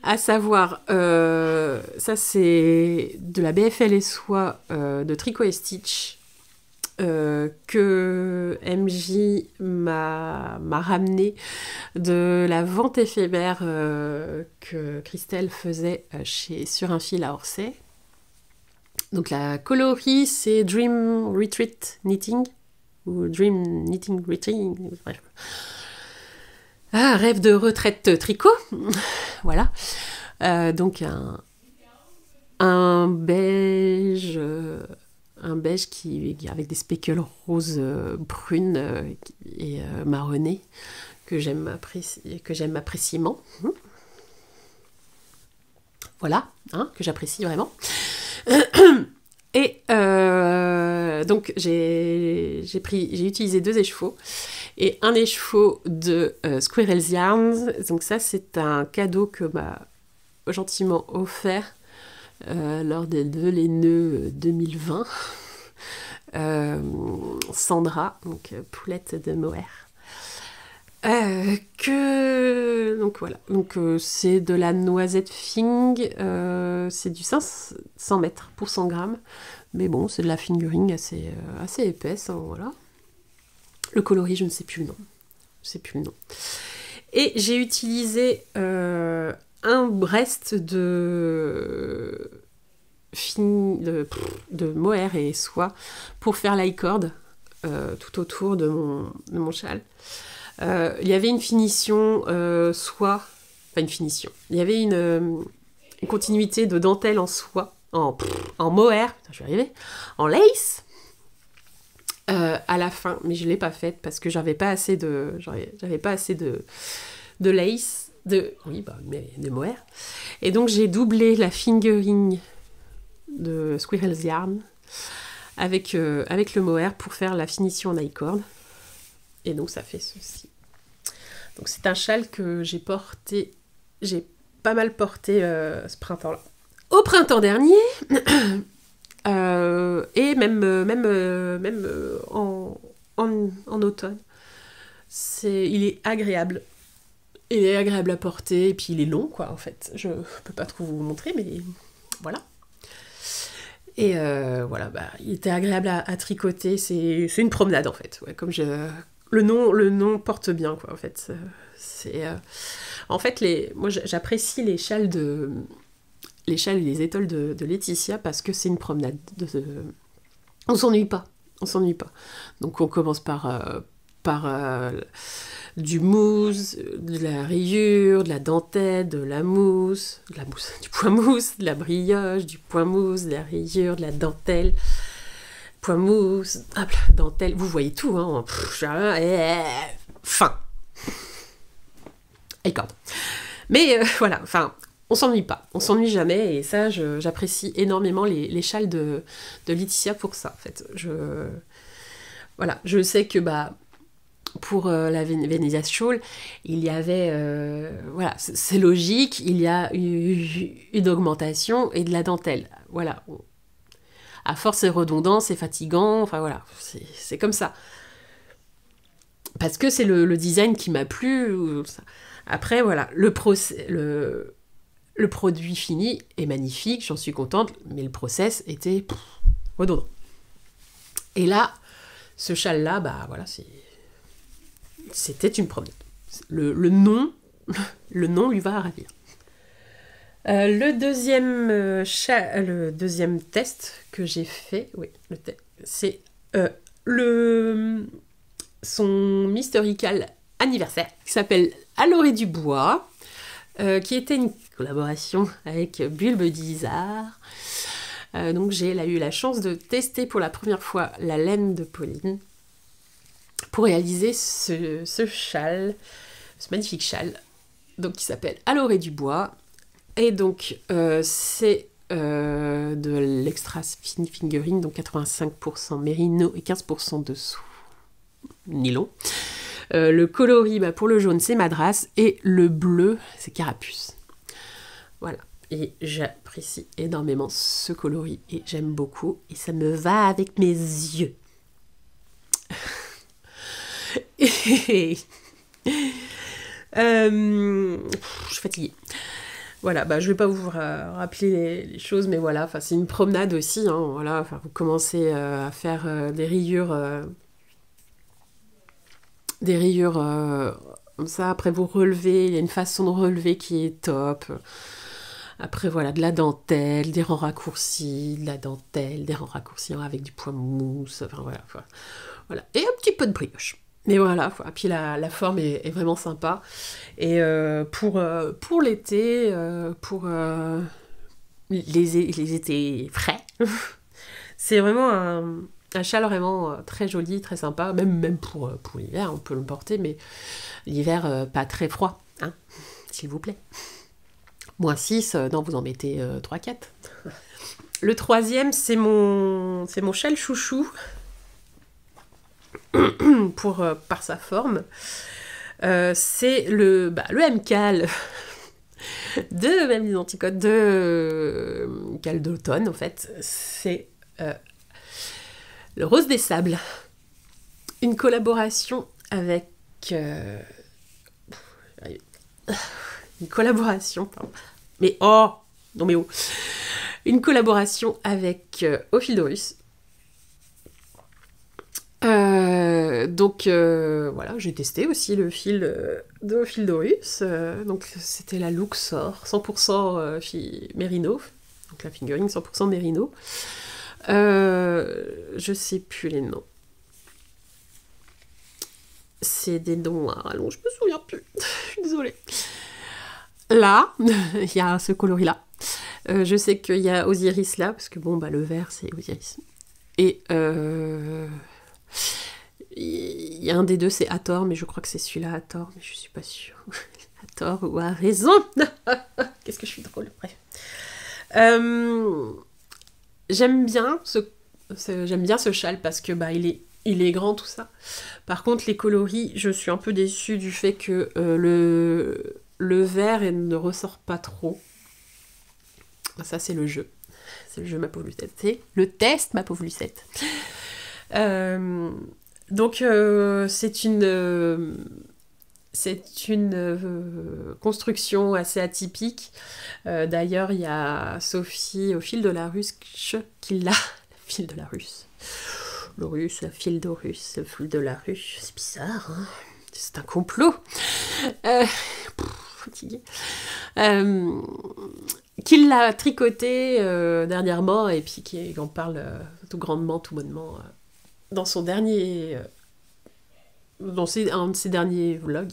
À savoir, ça c'est de la BFL et soie de Tricot et Stitch que MJ m'a ramené de la vente éphémère que Christelle faisait sur un fil à Orsay. Donc la coloris, c'est Dream Retreat Knitting, ou Dream Knitting Retreat, bref. Rêve de retraite tricot, voilà. Donc un beige qui avec des speckles roses brunes et marronnées que j'aime appréciément. Voilà, que j'apprécie vraiment. Et donc j'ai utilisé 2 échevaux et un écheveau de Squirrel's Yarns. Donc ça c'est un cadeau que m'a gentiment offert lors des 2 laineux 2020. Sandra, donc poulette de mohair. Donc voilà, donc c'est de la noisette fing, c'est du 500 mètres pour 100 grammes, mais bon, c'est de la fingering assez épaisse, hein, voilà. Le coloris, je ne sais plus le nom. Et j'ai utilisé un reste de mohair et soie pour faire l'icord tout autour de mon châle. Il y avait une finition soie, enfin une finition. Il y avait une continuité de dentelle en soie, en mohair, putain, je vais arriver, en lace. À la fin, mais je l'ai pas faite parce que j'avais pas assez de lace, de mohair. Et donc j'ai doublé la fingering de Squirrel's Yarn avec le mohair pour faire la finition en I-cord. Et donc ça fait ceci. Donc c'est un châle que j'ai pas mal porté ce printemps-là. Au printemps dernier, et même en automne, il est agréable. Il est agréable à porter, et puis il est long, quoi, en fait. Je peux pas trop vous montrer, mais voilà. Et voilà, bah, il était agréable à tricoter. C'est une promenade, en fait. Ouais, comme le nom porte bien, quoi, en fait. En fait, moi, j'apprécie les châles et les étoiles de Laetitia parce que c'est une promenade. On s'ennuie pas. Donc on commence par du mousse, de la rayure, de la dentelle, du point mousse, de la brioche, du point mousse, de la rayure, de la dentelle, point mousse, hop, dentelle, vous voyez tout, hein. Fin. Et corde. Mais voilà, enfin, on s'ennuie jamais, et ça, j'apprécie énormément les châles de Laetitia pour ça, en fait. Voilà, je sais que, pour la Venezia Shawl, il y avait, voilà, c'est logique, il y a eu une augmentation et de la dentelle, voilà. À force, c'est redondant, c'est fatigant, enfin voilà, c'est comme ça. Parce que c'est le design qui m'a plu. Après, voilà, le produit fini est magnifique, j'en suis contente, mais le process était redondant. Et là, ce châle-là, voilà, c'était une promenade. Le nom lui va à ravir. Le deuxième test que j'ai fait, c'est son Mysterical anniversaire, qui s'appelle À l'orée du bois, qui était une collaboration avec Bulbe d'Isard. Donc j'ai eu la chance de tester pour la première fois la laine de Pauline pour réaliser ce châle, ce magnifique châle, donc qui s'appelle À l'orée du bois. Et donc c'est de l'extra fingering, donc 85% mérino et 15% de nylon. Le coloris, pour le jaune, c'est Madras, et le bleu, c'est Carapuce. Voilà. Et j'apprécie énormément ce coloris, et j'aime beaucoup, et ça me va avec mes yeux. Je suis fatiguée. Voilà, je vais pas vous rappeler les choses, mais voilà, c'est une promenade aussi, hein, voilà, vous commencez à faire des rayures comme ça, après vous relevez, il y a une façon de relever qui est top. Après voilà, de la dentelle, des rangs raccourcis, de la dentelle, des rangs raccourcis avec du point mousse, enfin voilà. Et un petit peu de brioche. Mais voilà, puis la forme est vraiment sympa. Et pour l'été, pour les étés frais, c'est vraiment un châle vraiment très joli, très sympa. Même pour l'hiver, on peut le porter, mais l'hiver, pas très froid, hein, s'il vous plaît. -6, non, vous en mettez 3-4. Le troisième, c'est mon châle chouchou. Par sa forme, c'est le MCAL de même l'identicote de Cal d'automne, en fait. C'est Le Rose des Sables. Une collaboration avec... Une collaboration, pardon. Mais oh, non mais oh. Une collaboration avec Ophildorus. Voilà, j'ai testé aussi le fil de Ophildorus. Donc c'était la Luxor, 100% Mérino. Donc la fingering 100% Mérino. Je sais plus les noms. C'est des noms à rallonge, je me souviens plus. Je suis désolée. Là, il y a ce coloris-là. Je sais qu'il y a Osiris là, parce que bon, bah le vert c'est Osiris. Et il y a un des deux, c'est Hathor, mais je crois que c'est celui-là, Hathor, mais je suis pas sûre. Hathor ou a raison. Qu'est-ce que je suis drôle, bref. J'aime bien ce châle parce que bah il est grand tout ça. Par contre les coloris, je suis un peu déçue du fait que le vert ne ressort pas trop. Ça c'est le jeu. C'est le jeu ma pauvre Lucette. C'est le test ma pauvre Lucette. C'est une construction assez atypique. D'ailleurs, il y a Sophie au fil de la russe qui l'a. Le fil de la russe. Le russe, le fil de russe, le fil de la russe. C'est bizarre, hein. C'est un complot. Fatiguée. Qui l'a tricoté dernièrement et puis qui en parle tout grandement, tout bonnement dans son dernier... un de ses derniers vlogs.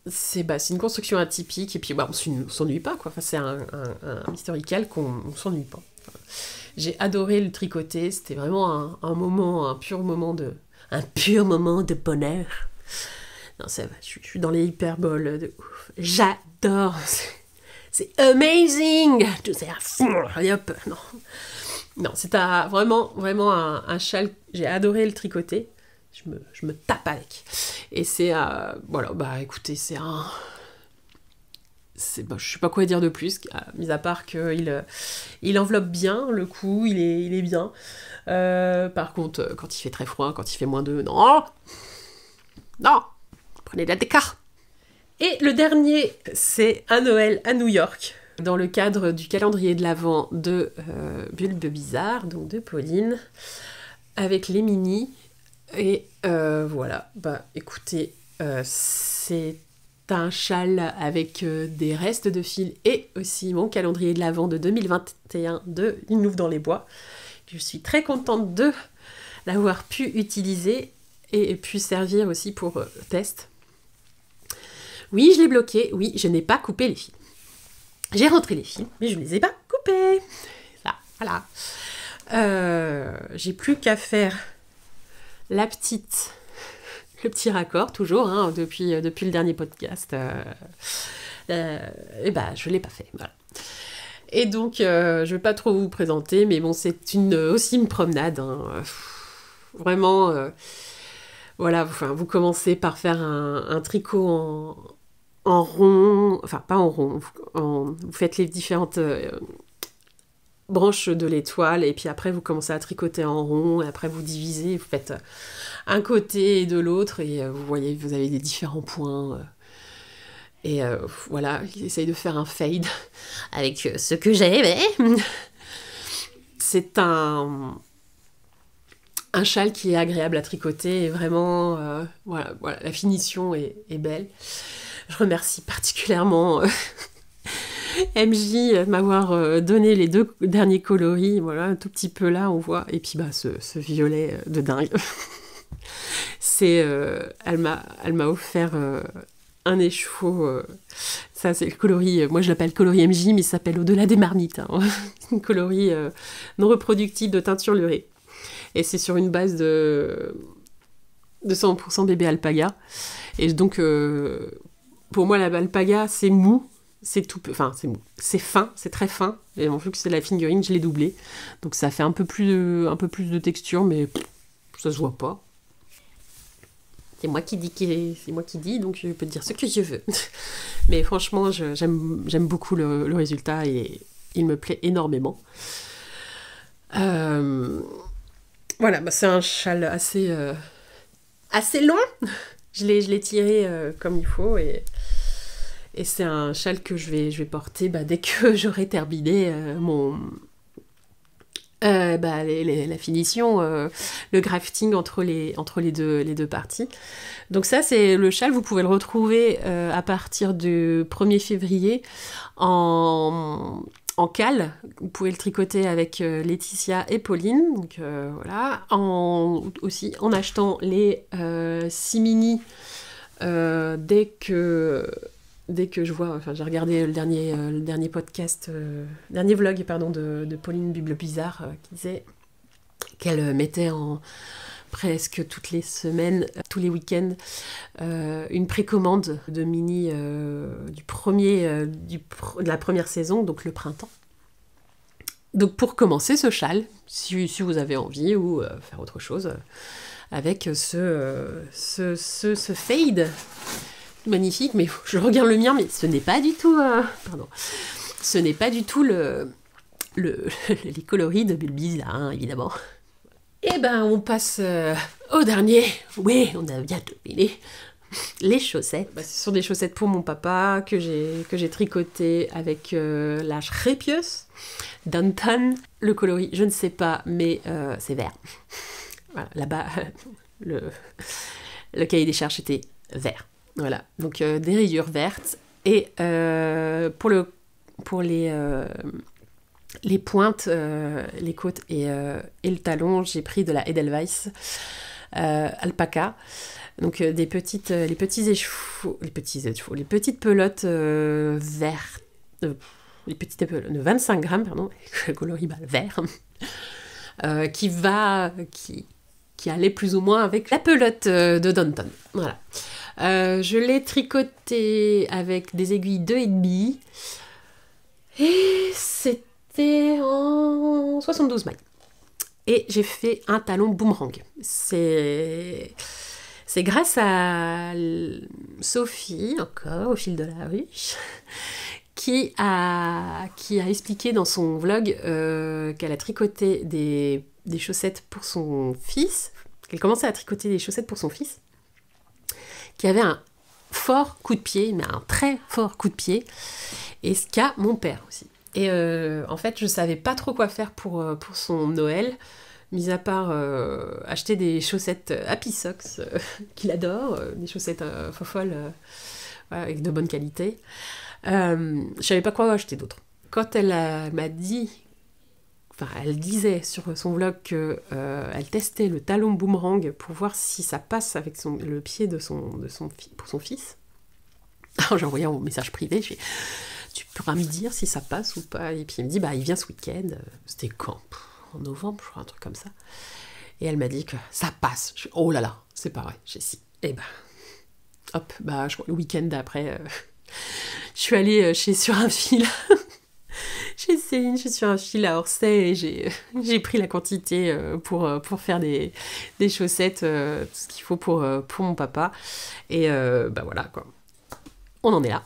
C'est une construction atypique et puis bah, on s'ennuie pas quoi. Enfin, c'est un historical qu'on s'ennuie pas. Enfin, j'ai adoré le tricoter, c'était vraiment un pur moment de bonheur. Non, ça va, je suis dans les hyperboles de ouf. J'adore. C'est amazing. Tout c'est à fond. Hop. Non, c'est vraiment un châle. J'ai adoré le tricoter. Je me tape avec. Et c'est... voilà, bah écoutez, je sais pas quoi dire de plus, mis à part qu'il enveloppe bien le cou, il est bien. Par contre, quand il fait très froid, quand il fait -2, non, prenez de la déca. Et le dernier, c'est un Noël à New York, dans le cadre du calendrier de l'Avent de Bulbe Bizarre, donc de Pauline, avec les mini. Et voilà, bah écoutez, c'est un châle avec des restes de fil et aussi mon calendrier de l'Avent de 2021 de Une Louve dans les bois. Je suis très contente de l'avoir pu utiliser et pu servir aussi pour test. Oui, je l'ai bloqué, oui, je n'ai pas coupé les fils. J'ai rentré les fils, mais je ne les ai pas coupés. Là, voilà. J'ai plus qu'à faire le petit raccord, toujours, hein, depuis le dernier podcast. Et bah, je ne l'ai pas fait, voilà. Et donc, je ne vais pas trop vous présenter, mais bon, c'est aussi une promenade. Hein. Vraiment, voilà, vous commencez par faire un tricot en rond, enfin, pas en rond, vous faites les différentes... branche de l'étoile et puis après vous commencez à tricoter en rond et après vous divisez, vous faites un côté et de l'autre et vous voyez vous avez des différents points et voilà, j'essaye de faire un fade avec ce que j'aimais. C'est un châle qui est agréable à tricoter et vraiment voilà, la finition est belle. Je remercie particulièrement MJ m'avoir donné les 2 derniers coloris, voilà, un tout petit peu là, on voit, et puis bah ce violet de dingue. Elle m'a offert un écheveau, ça c'est le coloris, moi je l'appelle coloris MJ, mais il s'appelle Au-delà des marmites, hein. Un coloris non reproductible de teinture lurée. Et c'est sur une base de 100% bébé alpaga. Et donc, pour moi, la alpaga, c'est mou. C'est tout, enfin c'est mou, c'est fin, c'est très fin. Et vu que c'est la fingering, je l'ai doublé, donc ça fait un peu plus de texture, mais ça se voit pas. C'est moi qui dis, donc je peux te dire ce que je veux. Mais franchement, j'aime beaucoup le résultat et il me plaît énormément. Voilà, bah, c'est un châle assez long. Je l'ai tiré comme il faut et c'est un châle que je vais porter dès que j'aurai terminé la finition, le grafting entre les deux parties. Donc ça, c'est le châle, vous pouvez le retrouver à partir du 1er février en cale. Vous pouvez le tricoter avec Laetitia et Pauline. Donc voilà. Aussi en achetant les 6 mini dès que je vois, enfin j'ai regardé le dernier podcast, dernier vlog pardon de Pauline Bible Bizarre qui disait qu'elle mettait en presque toutes les semaines, tous les week-ends, une précommande de mini de la première saison, donc le printemps. Donc pour commencer ce châle, si vous avez envie ou faire autre chose avec ce fade magnifique, mais je regarde le mien, mais ce n'est pas du tout ce n'est pas du tout les coloris de Bulbizarre, hein, évidemment. Et on passe au dernier. Oui, on a bientôt fini. Les chaussettes. Ce sont des chaussettes pour mon papa que j'ai tricotées avec la Schreppius d'Anton. Le coloris, je ne sais pas, mais c'est vert. Voilà, là-bas, le cahier des charges était vert. Voilà, donc des rayures vertes. Et pour les pointes, les côtes et le talon, j'ai pris de la Edelweiss alpaca. Donc les petites pelotes vertes, les petites pelotes de 25 grammes, pardon, coloris vert, qui allait plus ou moins avec la pelote de Danton. Voilà. Je l'ai tricoté avec des aiguilles 2,5 et c'était en 72 mailles. Et j'ai fait un talon boomerang. C'est grâce à Sophie, encore au fil de la ruche, qui a expliqué dans son vlog qu'elle a tricoté des chaussettes pour son fils, qu'elle commençait à tricoter des chaussettes pour son fils, qui avait un fort coup de pied, mais un très fort coup de pied, et ce qu'a mon père aussi. Et en fait, je savais pas trop quoi faire pour son Noël, mis à part acheter des chaussettes Happy Socks qu'il adore, des chaussettes folles avec de bonne qualité. Je savais pas quoi acheter d'autre. Quand elle m'a dit, enfin elle disait sur son vlog que elle testait le talon boomerang pour voir si ça passe avec le pied pour son fils. Alors j'ai envoyé un message privé, je fais tu pourras me dire si ça passe ou pas. Et puis il me dit il vient ce week-end. C'était quand? En novembre, je crois, un truc comme ça. Et elle m'a dit que ça passe. Je fais, oh là là, c'est pas vrai. J'ai si. Et hop, je crois le week-end d'après, je suis allée sur un fil. Chez Céline, je suis sur un fil à Orsay et j'ai pris la quantité pour faire des chaussettes, tout ce qu'il faut pour mon papa. Et voilà quoi. On en est là.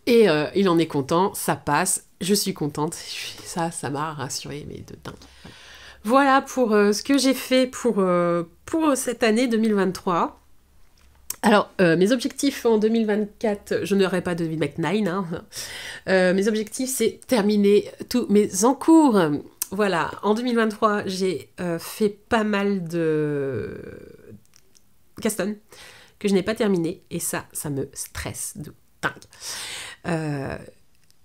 Et il en est content, ça passe, je suis contente. Ça m'a rassurée, mais de dingue. Voilà pour ce que j'ai fait pour cette année 2023. Alors, mes objectifs en 2024, je n'aurai pas de Make9, hein. Mes objectifs, c'est terminer tous mes encours. Voilà, en 2023, j'ai fait pas mal de Caston que je n'ai pas terminé, et ça me stresse de dingue.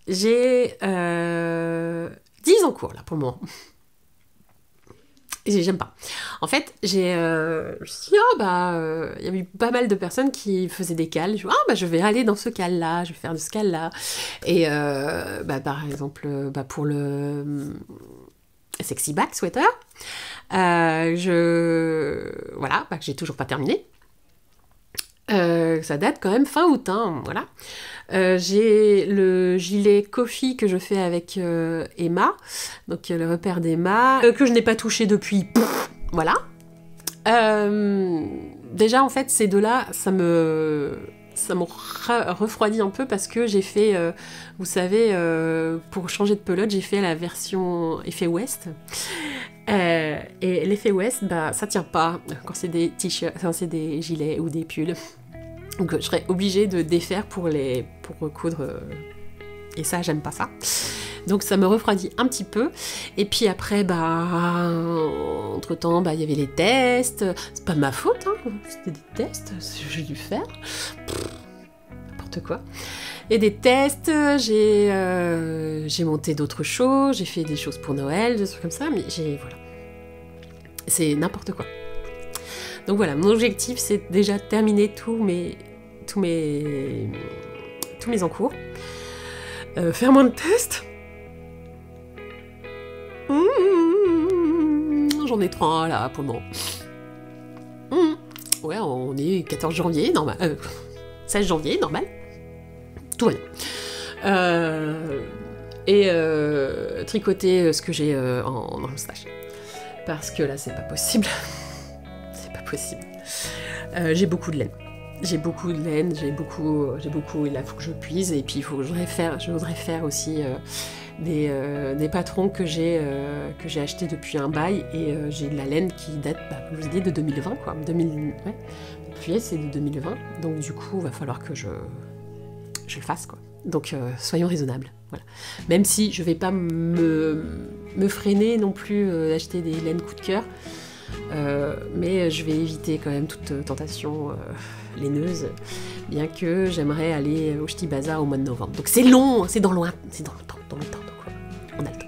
J'ai 10 encours, là, pour le moment. Et j'aime pas. En fait, je me suis dit, il y avait eu pas mal de personnes qui faisaient des cales. Je me suis dit, je vais aller dans ce cal-là, je vais faire de ce cal-là. Et par exemple, pour le Sexy Back Sweater, que j'ai toujours pas terminé. Ça date quand même fin août, hein, voilà. J'ai le gilet Coffee que je fais avec Emma, donc le repère d'Emma, que je n'ai pas touché depuis, voilà. Déjà en fait ces deux-là, ça me refroidit un peu parce que j'ai fait, vous savez, pour changer de pelote, j'ai fait la version effet West. Et l'effet West, bah, ça tient pas quand c'est des t-shirts, enfin, c'est des gilets ou des pulls. Donc je serais obligée de défaire pour recoudre. Et ça, j'aime pas ça. Donc ça me refroidit un petit peu. Et puis après, bah, entre-temps, bah, il y avait les tests. C'est pas ma faute, hein. C'était des tests, j'ai dû faire. N'importe quoi. Et des tests, j'ai monté d'autres choses, j'ai fait des choses pour Noël, des trucs comme ça, mais voilà. C'est n'importe quoi. Donc voilà, mon objectif, c'est déjà de terminer tous mes encours. Faire moins de tests. J'en ai 3 là pour le moment. Ouais, on est 14 janvier, normal. 16 janvier, normal. Tout va bien. Tricoter ce que j'ai en stage. Parce que là, c'est pas possible. C'est pas possible. J'ai beaucoup de laine. Il là, faut que je puise, et puis je voudrais faire aussi des patrons que j'ai achetés depuis un bail, et j'ai de la laine qui date, comme je vous dis, de 2020, quoi. Depuis, c'est de 2020, donc du coup, il va falloir que je le fasse, quoi. Donc, soyons raisonnables, voilà. Même si je vais pas me freiner non plus d'acheter des laines coup de cœur, mais je vais éviter quand même toute tentation laineuse, bien que j'aimerais aller au Ch'ti Bazar au mois de novembre. Donc c'est long, c'est dans le temps, donc on a le temps.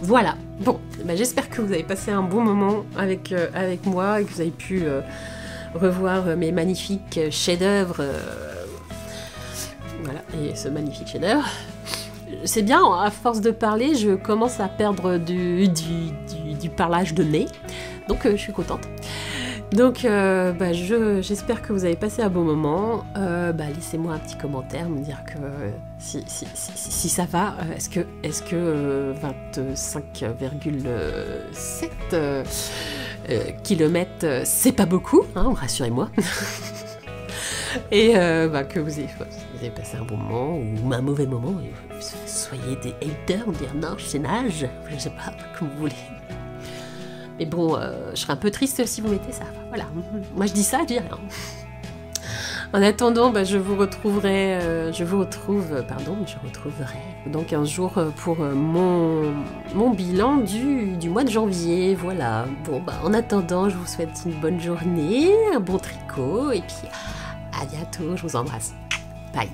Voilà, bon, bah, j'espère que vous avez passé un bon moment avec moi, et que vous avez pu revoir mes magnifiques chefs-d'œuvre. Voilà, et ce magnifique chef-d'œuvre. C'est bien, à force de parler, je commence à perdre du parlage de nez, donc je suis contente. Donc j'espère que vous avez passé un bon moment. Laissez-moi un petit commentaire, me dire que si ça va. Est-ce que 25,7 km, c'est pas beaucoup, hein, rassurez-moi. Et que vous avez passé un bon moment ou un mauvais moment, et soyez des haters, dire non, c'est nage, je sais pas, comme vous voulez. Mais bon, je serais un peu triste si vous mettez ça. Voilà, moi je dis ça, je dis rien. En attendant, je vous retrouverai donc un jour pour mon bilan du mois de janvier. Voilà. Bon, en attendant, je vous souhaite une bonne journée, un bon tricot, et puis à bientôt, je vous embrasse. Bye.